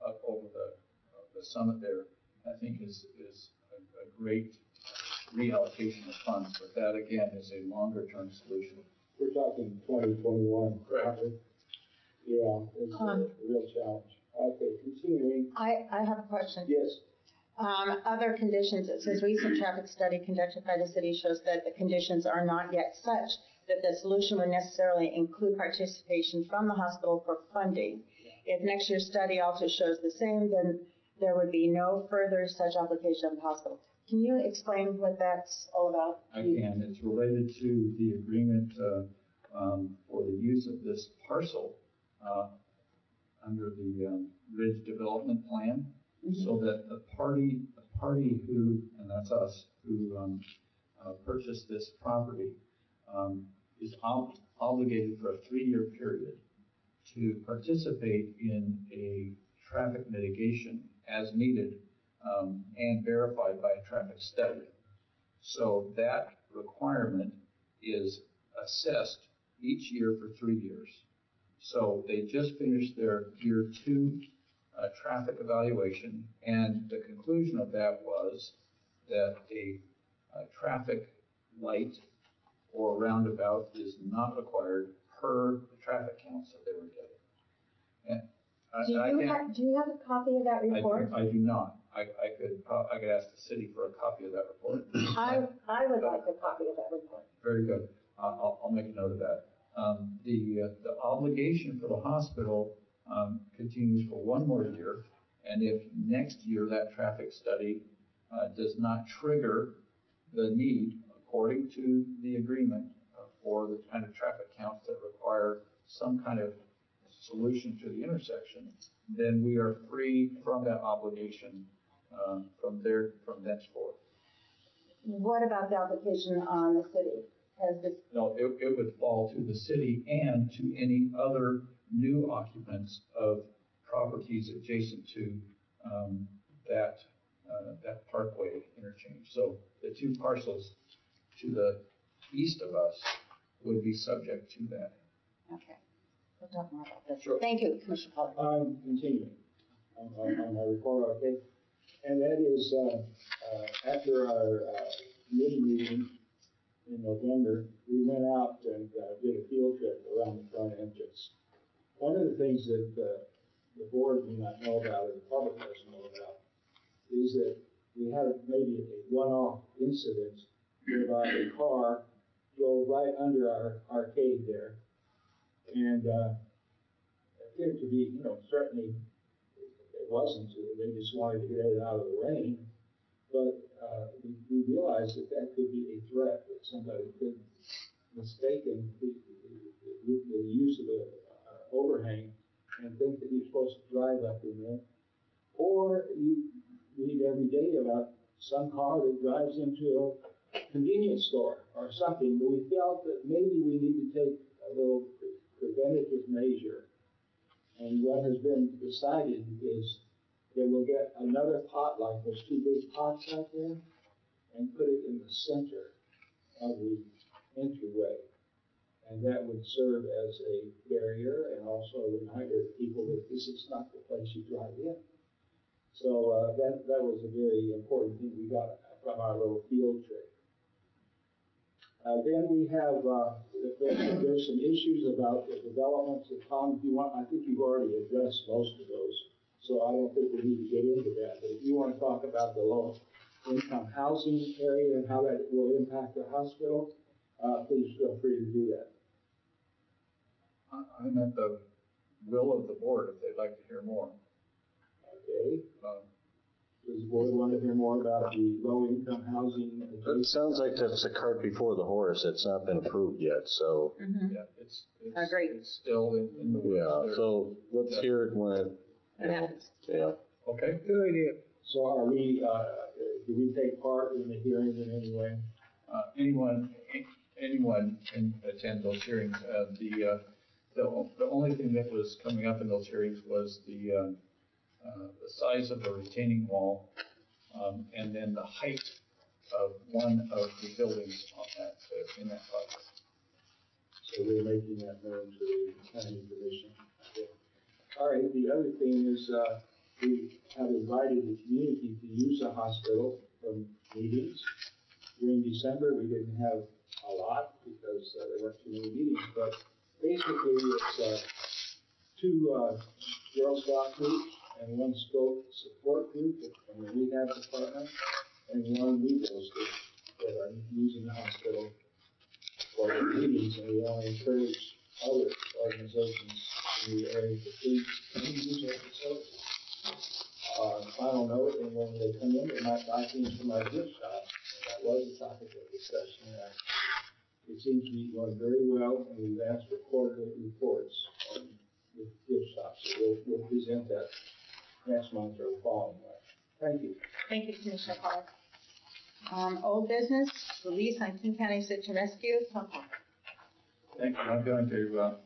up over the summit there. I think is a great reallocation of funds, but that again is a longer term solution. We're talking 2021. Correct. Yeah, it's a real challenge. Okay, continuing. I have a question. Yes. Other conditions, it says recent traffic study conducted by the city shows that the conditions are not yet such that the solution would necessarily include participation from the hospital for funding. If next year's study also shows the same, then there would be no further such application of the hospital. Can you explain what that's all about? I can. It's related to the agreement for the use of this parcel under the Ridge Development Plan, so that the party who, and that's us, who purchased this property is obligated for a 3-year period to participate in a traffic mitigation as needed and verified by a traffic study. So that requirement is assessed each year for 3 years. So they just finished their year 2 traffic evaluation, and the conclusion of that was that a traffic light or roundabout is not required per the traffic counts that they were getting. And Do you have a copy of that report? I do not. I could ask the city for a copy of that report. I would like a copy of that report. Very good. I'll make a note of that. The obligation for the hospital continues for 1 more year, and if next year that traffic study does not trigger the need, according to the agreement, for the kind of traffic counts that require some kind of solution to the intersection, then we are free from that obligation from thenceforth. What about the application on the city? No, it would fall to the city and to any other new occupants of properties adjacent to that parkway interchange. So the 2 parcels to the east of us would be subject to that. Okay. We'll talk more about this. Sure. Thank you, Commissioner Pollard. Continuing on my report, okay? And that is after our committee meeting in November, we went out and did a field trip around the front entrance. One of the things that the board may not know about, or the public doesn't know about, is that we had maybe a one-off incident whereby a car drove right under our arcade there. And appeared to be, certainly it wasn't. They just wanted to get it out of the rain. But we realized that that could be a threat, that somebody could mistaken the use of an overhang and think that you're supposed to drive up in there. Or you read every day about some car that drives into a convenience store or something. But we felt that maybe we need to take a little preventative measure. And what has been decided is that we'll get another pot like those two big pots out there and put it in the center of the entryway. And that would serve as a barrier and also a reminder to people that this is not the place you drive in. So that was a very important thing we got from our little field trip. Then we have, there's some issues about the developments of Tom. I think you've already addressed most of those, so I don't think we need to get into that. But if you want to talk about the low income housing area and how that will impact the hospital, please feel free to do that. I'm at the will of the board if they'd like to hear more. Okay. Does the board want to hear more about the low-income housing? It sounds like that's the cart before the horse. It's not been approved yet, so. Yeah, it's Still in the works. Yeah, so let's hear it when it happens. yeah. Okay. Good idea. So are we, do we take part in the hearing in any way? Anyone can attend those hearings. The only thing that was coming up in those hearings was the size of the retaining wall, and then the height of one of the buildings on that, in that project. So we're making that known to the planning commission. Okay. All right, the other thing is, we have invited the community to use the hospital for meetings. During December, we didn't have a lot because there weren't too many meetings, but basically it's two Girl Scout groups and one stroke support group from the rehab department and one legal group that are using the hospital for the meetings, and we want to encourage other organizations in the area to please use our facilities. Final note, and when they come in, they might buy things from our gift shop. That was a topic of discussion. It seems to be going very well, and we've asked for quarterly reports on the gift shop. So we'll present that next month or the following month. Thank you. Thank you, Commissioner Pollard. Old business, release on King County Search and Rescue. Tom Pollard. Thank you. I'm going to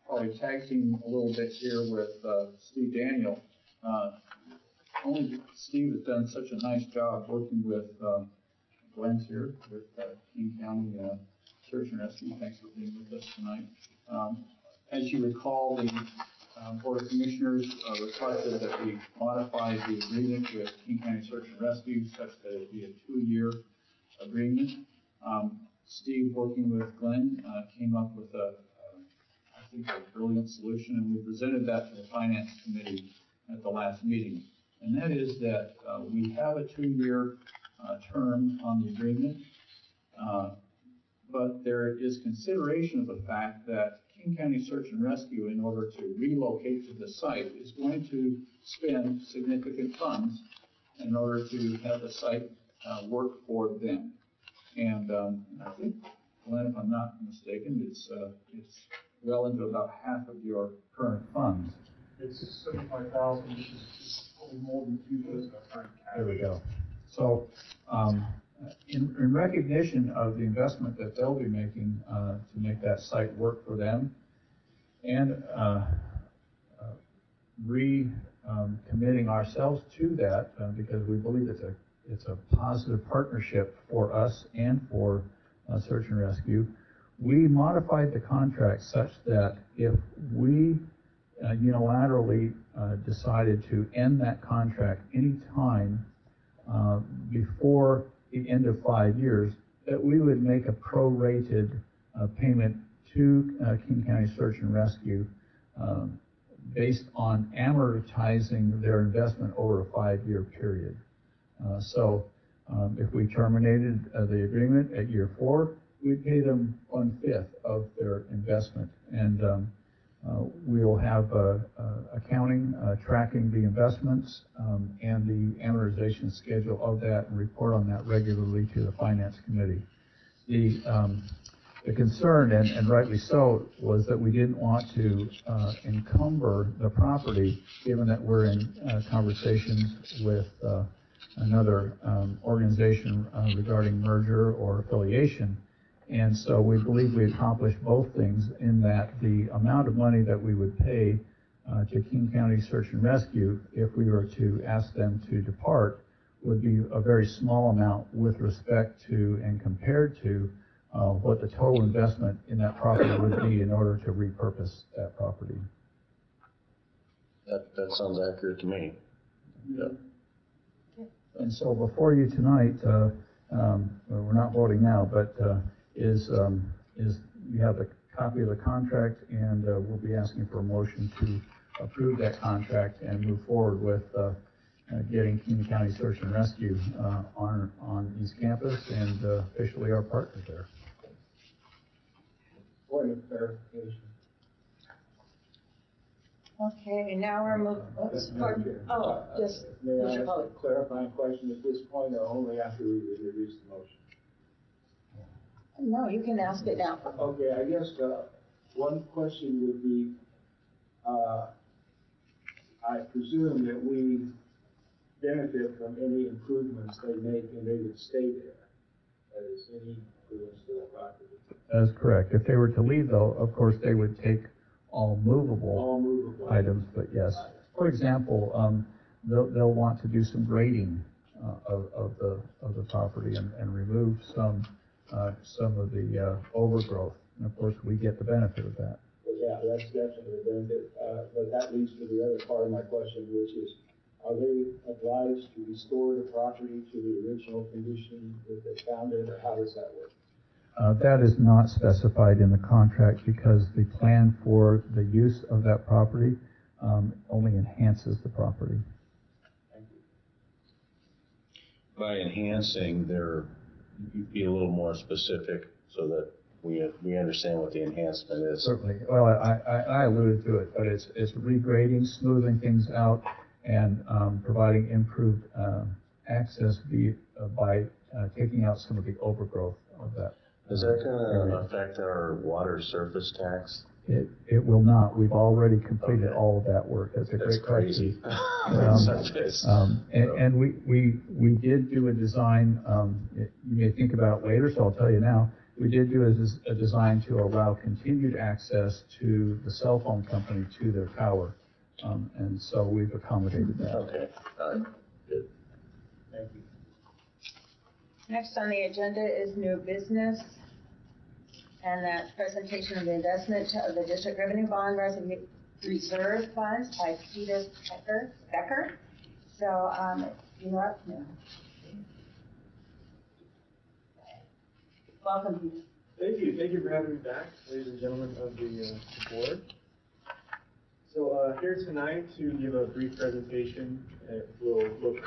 probably tag team a little bit here with Steve Daniel. Only Steve has done such a nice job working with Glenn's here with King County Search and Rescue. Thanks for being with us tonight. As you recall, the Board of Commissioners requested that we modify the agreement with King County Search and Rescue such that it be a 2-year agreement. Steve, working with Glenn, came up with I think a brilliant solution, and we presented that to the Finance Committee at the last meeting. And that is that we have a 2-year term on the agreement, but there is consideration of the fact that King County Search and Rescue, in order to relocate to the site, is going to spend significant funds in order to have the site work for them. And I think, Glenn, if I'm not mistaken, it's well into about half of your current funds. It's 75,000, which is probably more than 2/3 of our current cash. There we go. So, in recognition of the investment that they'll be making to make that site work for them, and recommitting ourselves to that because we believe it's a positive partnership for us and for Search and Rescue, we modified the contract such that if we unilaterally decided to end that contract any time before the end of 5 years, that we would make a prorated payment to King County Search and Rescue based on amortizing their investment over a 5-year period. So If we terminated the agreement at year 4, we'd pay them 1/5 of their investment. And we will have accounting tracking the investments and the amortization schedule of that and report on that regularly to the Finance Committee. The concern, and rightly so, was that we didn't want to encumber the property, given that we're in conversations with another organization regarding merger or affiliation. And so we believe we accomplished both things in that the amount of money that we would pay to King County Search and Rescue if we were to ask them to depart would be a very small amount with respect to and compared to what the total investment in that property would be in order to repurpose that property. That sounds accurate to me. Yeah. And so before you tonight, we're not voting now, but is you have a copy of the contract, and we'll be asking for a motion to approve that contract and move forward with getting King County Search and Rescue on East Campus and officially our partner there. Point of clarification. Okay, now we're moving, oops, pardon. Oh, yes, May I Mr. ask Polley. a clarifying question at this point, or only after we introduce the motion? No, you can ask it now. Okay, I guess one question would be, I presume that we benefit from any improvements they make and they would stay there. That is, any improvements to the property. That is correct. If they were to leave, though, of course, they would take all movable items, but yes. For example, they'll want to do some grading of the property and remove some of the overgrowth. And of course, we get the benefit of that. Yeah, that's definitely a benefit. But that leads to the other part of my question, which is, are they obliged to restore the property to the original condition that they found it, or how does that work? That is not specified in the contract because the plan for the use of that property only enhances the property. Thank you. By enhancing, you'd be a little more specific so that we understand what the enhancement is. Certainly. Well, I alluded to it, but it's regrading, smoothing things out, and providing improved access by taking out some of the overgrowth of that. Is that going to affect our water surface tax? It will not. We've already completed all of that work. That's a great crazy. question. And we did do a design. You may think about it later, so I'll tell you now. We did do a design to allow continued access to the cell phone company to their tower, and so we've accommodated that. Okay. All right. Good. Thank you. Next on the agenda is new business, and that's presentation of the investment of the district revenue bond reserve funds by Peter Becker. So, you're up now. Welcome, Peter. Thank you. Thank you for having me back, ladies and gentlemen of the board. So here tonight to give a brief presentation. It will look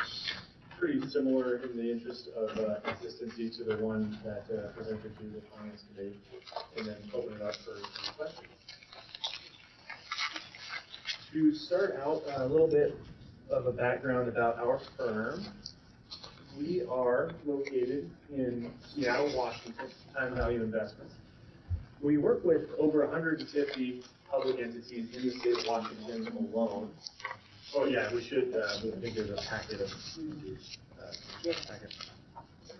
pretty similar in the interest of consistency to the one that presented to the Finance Committee, and then open it up for questions. To start out, a little bit of a background about our firm. We are located in Seattle, Washington, Time Value Investments. We work with over 150 public entities in the state of Washington alone. Oh yeah, we should, I think there's a packet of,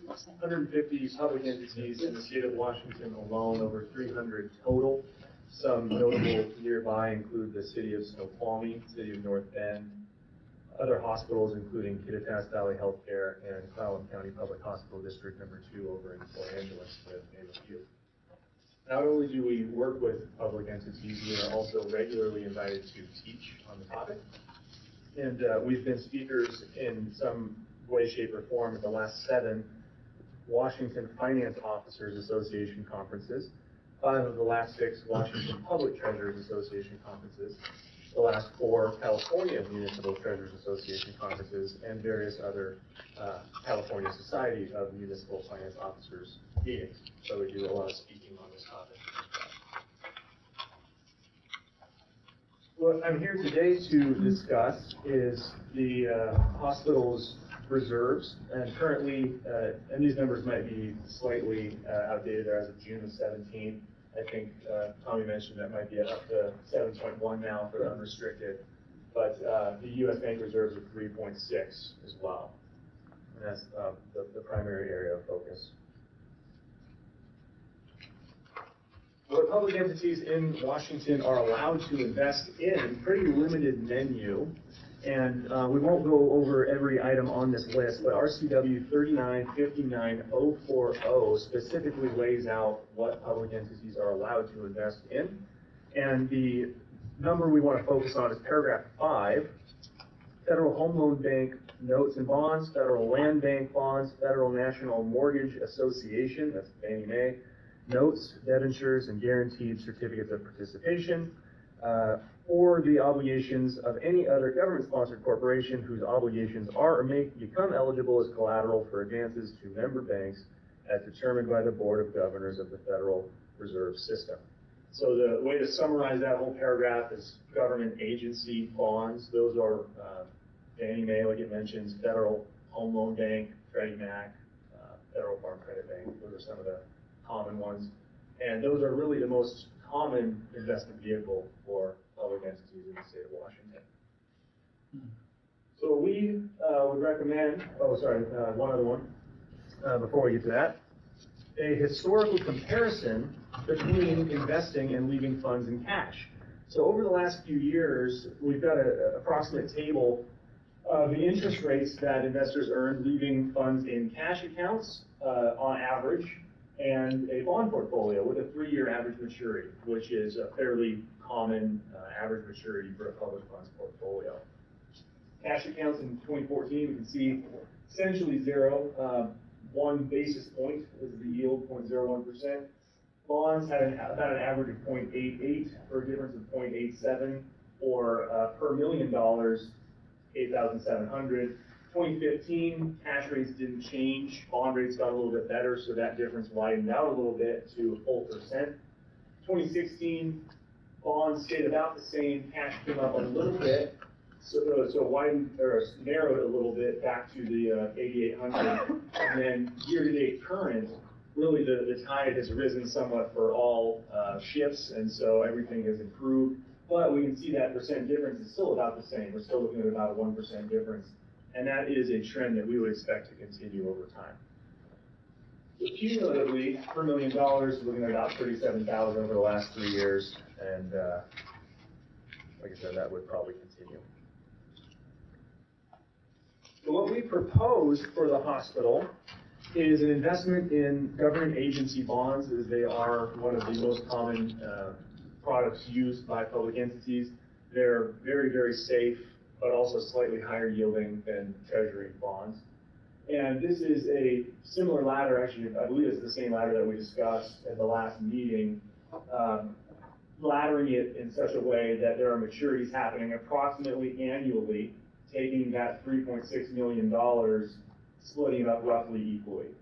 150 public entities in the state of Washington alone, over 300 total. Some notable nearby include the city of Snoqualmie, city of North Bend, other hospitals including Kittitas Valley Healthcare and Clallam County Public Hospital District number 2 over in Los Angeles, to name a few. Not only do we work with public entities, we are also regularly invited to teach on the topic. And we've been speakers in some way, shape, or form at the last 7 Washington Finance Officers Association conferences, 5 of the last 6 Washington Public Treasurers Association conferences, the last 4 California Municipal Treasurers Association conferences and various other California Society of Municipal Finance Officers meetings. So we do a lot of speaking on this topic. What I'm here today to discuss is the hospital's reserves, and currently, and these numbers might be slightly outdated as of June of 17. I think Tommy mentioned that might be up to 7.1 now for the unrestricted, but the U.S. Bank reserves are 3.6 as well, and that's the primary area of focus. What public entities in Washington are allowed to invest in, pretty limited menu, and we won't go over every item on this list, but RCW 3959040 specifically lays out what public entities are allowed to invest in. And the number we want to focus on is paragraph 5, Federal Home Loan Bank notes and bonds, Federal Land Bank bonds, Federal National Mortgage Association, that's Fannie Mae, notes, debentures, and guaranteed certificates of participation, or the obligations of any other government-sponsored corporation whose obligations are or may become eligible as collateral for advances to member banks as determined by the Board of Governors of the Federal Reserve System. So the way to summarize that whole paragraph is government agency bonds. Those are Fannie Mae, like it mentions, Federal Home Loan Bank, Freddie Mac, Federal Farm Credit Bank. Those are some of the common ones. And those are really the most common investment vehicle for public entities in the state of Washington. So we would recommend, one other one, before we get to that, a historical comparison between investing and leaving funds in cash. So over the last few years, we've got an approximate table of the interest rates that investors earn leaving funds in cash accounts on average, and a bond portfolio with a 3-year average maturity, which is a fairly common average maturity for a public funds portfolio. Cash accounts in 2014, you can see essentially 0. 1 basis point is the yield, 0.01%. Bonds had about an average of 0.88 for a difference of 0.87, or per $1 million, 8,700. 2015, cash rates didn't change. Bond rates got a little bit better, so that difference widened out a little bit to a full percent. 2016, bonds stayed about the same. Cash came up a little bit, so widened or narrowed a little bit back to the 8,800. And then year-to-date current, really the tide has risen somewhat for all ships, and so everything has improved. But we can see that percent difference is still about the same. We're still looking at about a 1% difference. And that is a trend that we would expect to continue over time. So cumulatively, per $1 million, we're looking at about $37,000 over the last 3 years, and like I said, that would probably continue. So what we propose for the hospital is an investment in government agency bonds, as they are one of the most common products used by public entities. They're very, very safe, but also slightly higher yielding than Treasury bonds. And this is a similar ladder, actually, I believe it's the same ladder that we discussed at the last meeting, laddering it in such a way that there are maturities happening approximately annually, taking that $3.6 million, splitting it up roughly equally.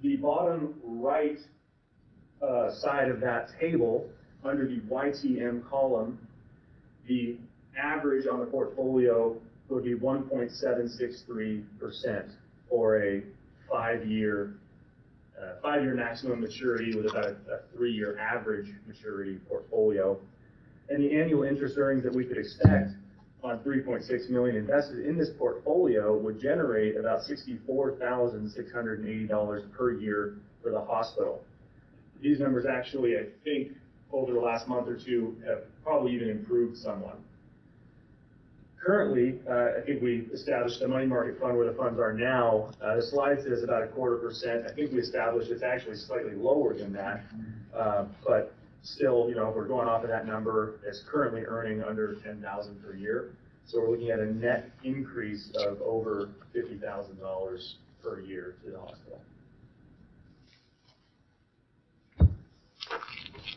The bottom right side of that table, under the YTM column, the average on the portfolio would be 1.763% for a 5-year maximum maturity with about a 3-year average maturity portfolio. And the annual interest earnings that we could expect on $3.6 million invested in this portfolio would generate about $64,680 per year for the hospital. These numbers actually, I think, over the last month or two have probably even improved somewhat. Currently, I think we established a money market fund where the funds are now. The slide says about 0.25%. I think we established it's actually slightly lower than that. But still, if we're going off of that number, it's currently earning under $10,000 per year. So we're looking at a net increase of over $50,000 per year to the hospital.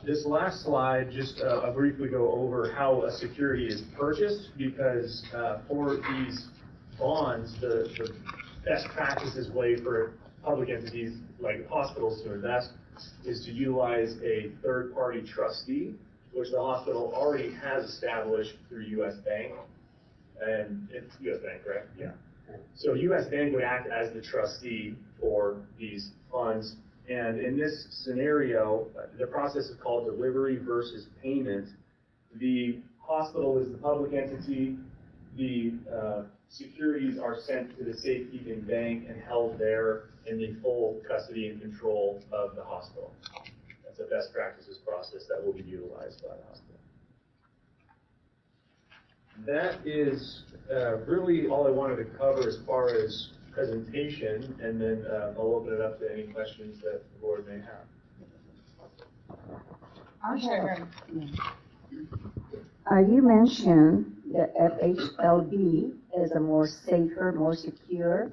This last slide, just I'll briefly go over how a security is purchased, because for these bonds, the best practices way for public entities like hospitals to invest is to utilize a third-party trustee, which the hospital already has established through U.S. Bank. And it's U.S. Bank, right? Yeah. So U.S. Bank would act as the trustee for these funds. And in this scenario, the process is called delivery versus payment. The hospital is the public entity. The securities are sent to the safekeeping bank and held there in the full custody and control of the hospital. That's a best practices process that will be utilized by the hospital. That is really all I wanted to cover as far as presentation, and then I'll open it up to any questions that the board may have. You mentioned the FHLB is a more safer, more secure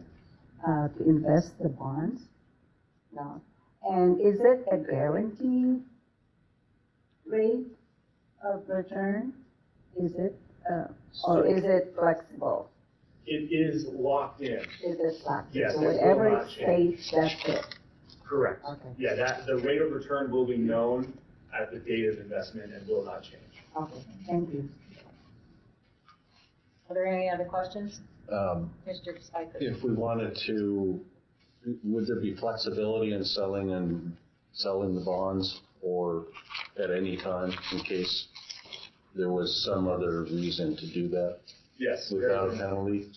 to invest the bonds. No. And is it a guaranteed rate of return? Is it, or is it flexible? It is locked in. Is it locked in? Yes, So it will whatever not it change. stays, that's it. Correct. Okay. Yeah, the rate of return will be known at the date of investment and will not change. Okay, thank you. Are there any other questions? Mr. Spiker. If we wanted to, would there be flexibility in selling the bonds, or at any time in case there was some other reason to do that? Yes. Without a penalty?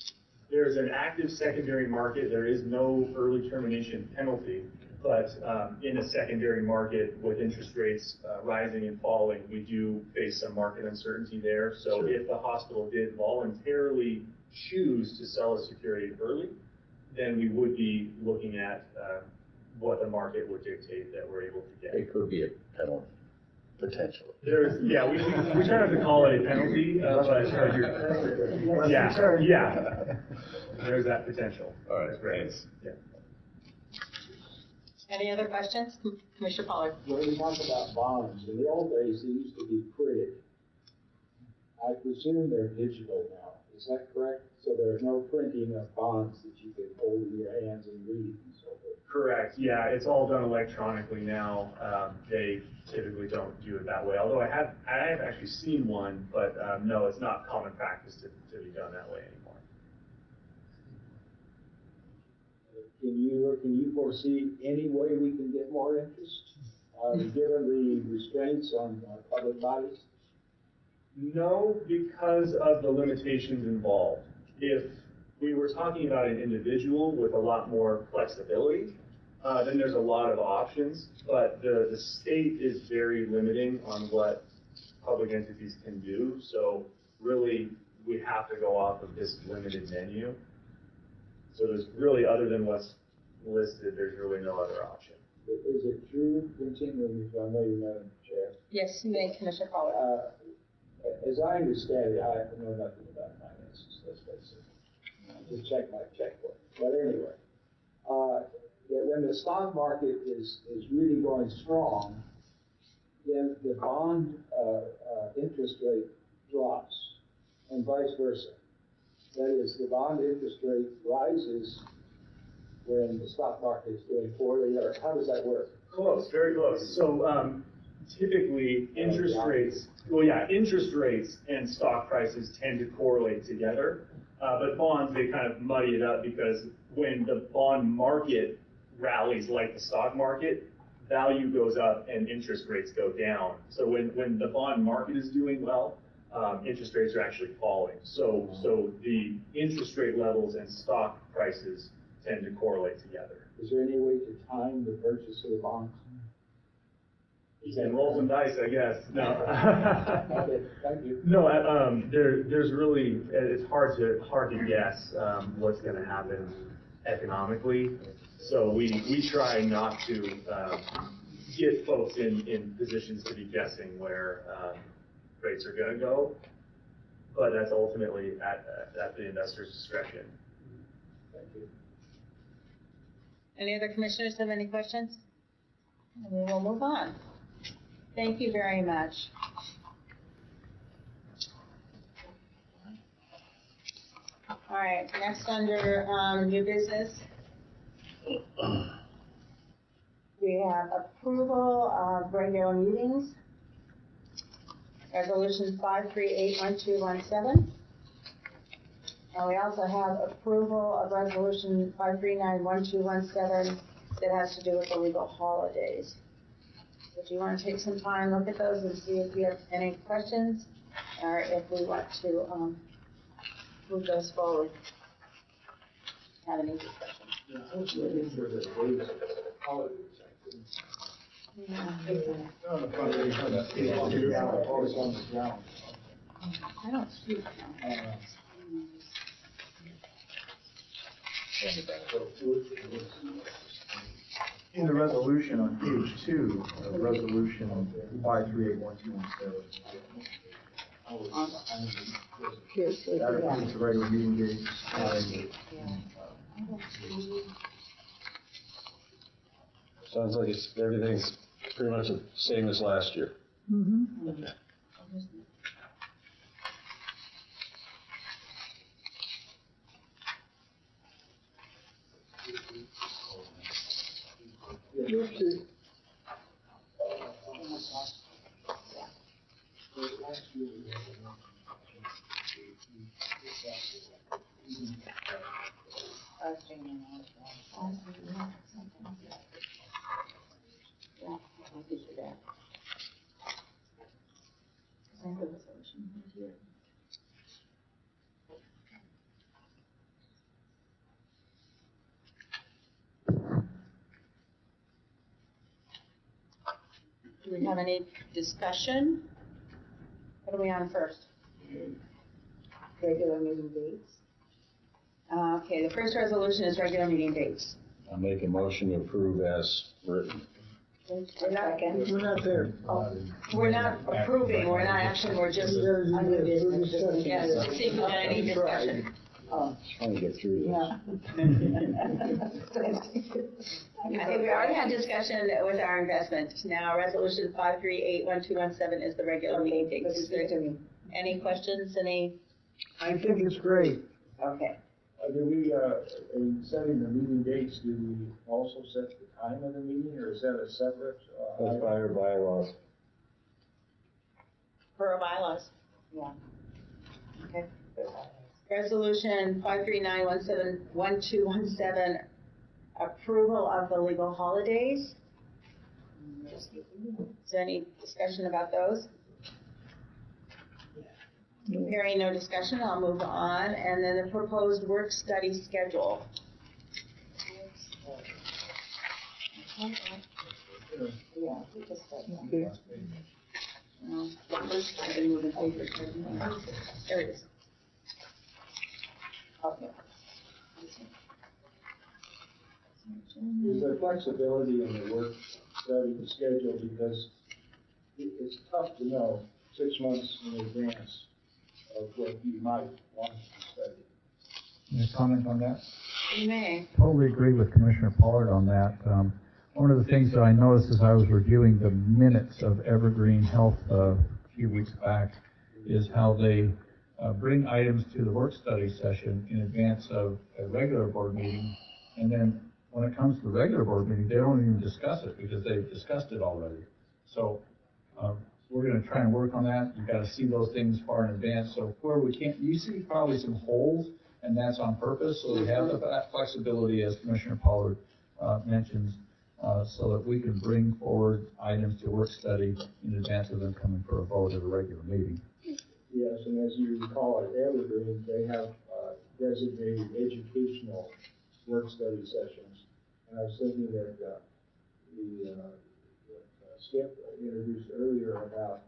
There's an active secondary market. There is no early termination penalty, but in a secondary market with interest rates rising and falling, we do face some market uncertainty there. So Sure. If the hospital did voluntarily choose to sell a security early, then we would be looking at what the market would dictate that we're able to get. It could be a penalty, potentially. We try not to call it a penalty, but yeah, there's that potential. All right, thanks. Yeah. Any other questions? Commissioner Pollard. When we talk about bonds, in the old days, they used to be printed. I presume they're digital now. Is that correct? So there's no printing of bonds that you can hold in your hands and read and so forth. Correct. Yeah, it's all done electronically now. They typically don't do it that way. Although I have actually seen one, but no, it's not common practice to be done that way anymore. Can you foresee any way we can get more interest, given the restraints on public bodies? No, because of the limitations involved. If we were talking about an individual with a lot more flexibility, then there's a lot of options, but the state is very limiting on what public entities can do, so really we have to go off of this limited menu. So there's really, other than what's listed, there's really no other option. Is it true, continuing, if I know you, Madam Chair? Yes, you may, Commissioner Pollard. As I understand it, I know nothing about finances, let's face it. I just check my checkbook. But anyway, that when the stock market is really going strong, then the bond interest rate drops, and vice versa. That is, the bond interest rate rises when the stock market is doing poorly, or how does that work? Close, very close. So typically, interest rates and stock prices tend to correlate together. But bonds, they kind of muddy it up, because when the bond market rallies like the stock market, value goes up and interest rates go down. So when the bond market is doing well, interest rates are actually falling. So the interest rate levels and stock prices tend to correlate together. Is there any way to time the purchase of the bonds? You can roll some dice, I guess. No. Okay, thank you. No, there's really, it's hard to guess what's going to happen economically. So we try not to get folks in positions to be guessing where rates are going to go, but that's ultimately at the investor's discretion. Thank you. Any other commissioners have any questions? And we will move on. Thank you very much. All right, next under new business, we have approval of regular meetings. Resolution 5381217. And we also have approval of resolution 5391217 that has to do with the legal holidays. So do you want to take some time, look at those and see if we have any questions or if we want to move those forward? Have any discussion? I don't see it. In the resolution on page 2, resolution 5381217. That includes the regular meeting dates. Sounds like everything's pretty much the same as last year. Mm-hmm. Okay. Do we have any discussion? What are we on first? Regular meeting dates. Okay, the first resolution is regular meeting dates. I'll make a motion to approve as written. We're not there. We're not approving, we're not actually, we're just under business. Yes, to see if we got any discussion. Trying to get through this. Yeah. I think we already had discussion with our investment. Now, resolution 5381217 is the regular meeting date. Is there any questions, any? I think it's great. Okay. Do we, in setting the meeting dates, do we also set the time of the meeting, or is that a separate? That's by our bylaws. For our bylaws. Yeah. Okay. Resolution 5391217, approval of the legal holidays. Is there any discussion about those? Hearing no discussion, I'll move on. And then the proposed work study schedule. Yeah, we just said that. First, I've been moving papers. There it is. Okay. Is there flexibility in the work study schedule, because it's tough to know 6 months in advance of what you might want to study? Any comment on that? You may. Totally agree with Commissioner Pollard on that. One of the things that I noticed as I was reviewing the minutes of Evergreen Health a few weeks back is how they bring items to the work study session in advance of a regular board meeting, and then when it comes to the regular board meeting, they don't even discuss it because they've discussed it already. So we're going to try and work on that. You've got to see those things far in advance. So where we can't, you see probably some holes, and that's on purpose. So we have the flexibility, as Commissioner Pollard mentions, so that we can bring forward items to work study in advance of them coming for a vote at a regular meeting. Yes, and as you recall at Evergreen, they have designated educational work study sessions. And I was thinking that Skip introduced earlier about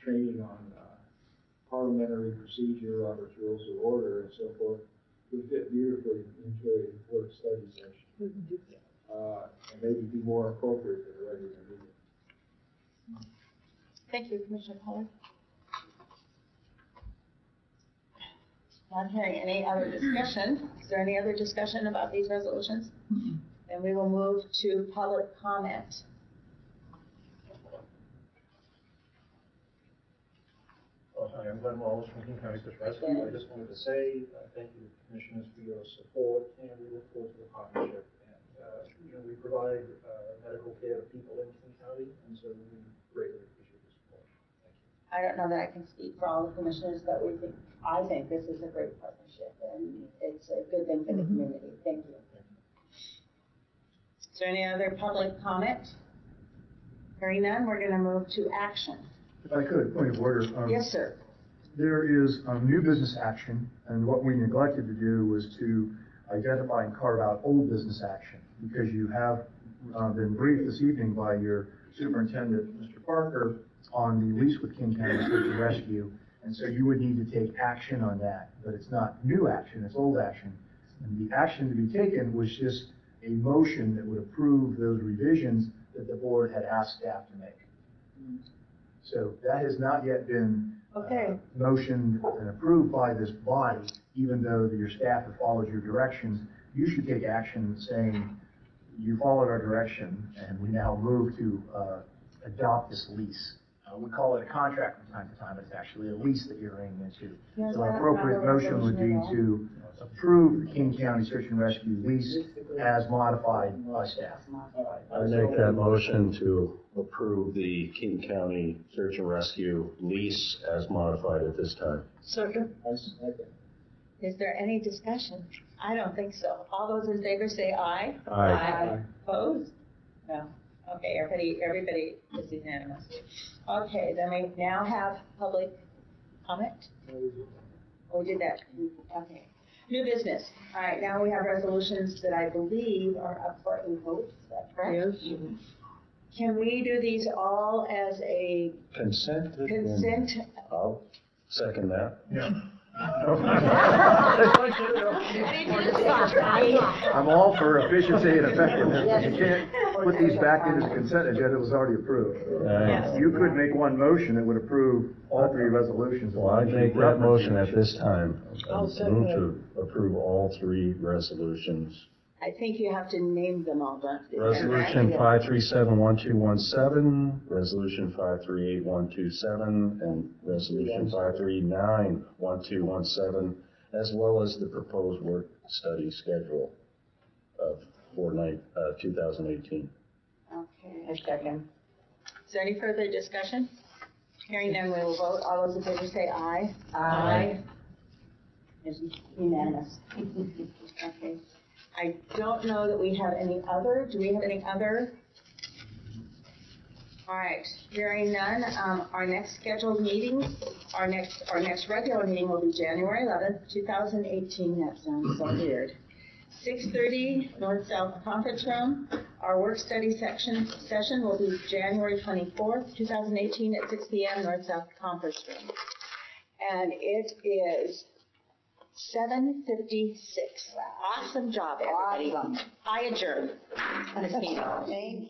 training on parliamentary procedure, Robert's Rules of Order, and so forth, would fit beautifully into a work study session. And maybe be more appropriate for the regular meeting. Thank you, Commissioner Pollard. Not hearing any other discussion. Is there any other discussion about these resolutions? Then we will move to public comment. Hi, I'm Glenn Wallace from King County Fish Rescue. I just wanted to say thank you to the commissioners for your support, and we look forward to the partnership. And, we provide medical care to people in King County, and so we greatly appreciate the support. Thank you. I don't know that I can speak for all the commissioners, but I think this is a great partnership, and it's a good thing for the community. Thank you. Is there any other public comment? Hearing none, we're going to move to action. If I could, point of order. Yes, sir. There is new business action, and what we neglected to do was to identify and carve out old business action, because you have been briefed this evening by your superintendent, Mr. Parker, on the lease with King County Search and Rescue, and so you would need to take action on that, but it's not new action, it's old action. And the action to be taken was just a motion that would approve those revisions that the board had asked staff to make. So that has not yet been motioned and approved by this body, even though your staff have followed your directions. You should take action saying, you followed our direction, and we now move to adopt this lease. We call it a contract from time to time, but it's actually a lease that you're entering into. Yes, So an appropriate motion would be to approve the King County Search and Rescue lease as modified by staff. I make that motion to approve the King County Search and Rescue lease as modified at this time. Second. Is there any discussion? I don't think so. All those in favor say aye. Aye. Opposed? No. Okay, everybody is unanimous. Okay, then we now have public comment. Oh, we did that. Okay. New business. All right, now we have resolutions that I believe are up for a vote. Is that correct? Yes. Can we do these all as a Consent? I'll second that. Yeah. I'm I'm all for efficiency and effectiveness. You can't put these back into the consent agenda, it was already approved. You could make one motion that would approve all three resolutions. Well, I make that motion at this time. I'll second Move it. to approve all three resolutions. I think you have to name them all, don't you? Resolution 537-1217, Resolution 538-127, and Resolution 539-1217, as well as the proposed work study schedule for 2018. Okay, a second. Is there any further discussion? Hearing none, we will vote. All those in favor say aye. Aye. It's unanimous. Okay. I don't know that we have any other. Do we have any other? All right, hearing none, our next scheduled meeting, our next regular meeting will be January 11th, 2018. That sounds so weird. 6:30 North-South Conference Room. Our work study session will be January 24th, 2018 at 6 p.m. North-South Conference Room. And it is 7:56. Awesome job, everybody. Awesome. I adjourn. Thank you.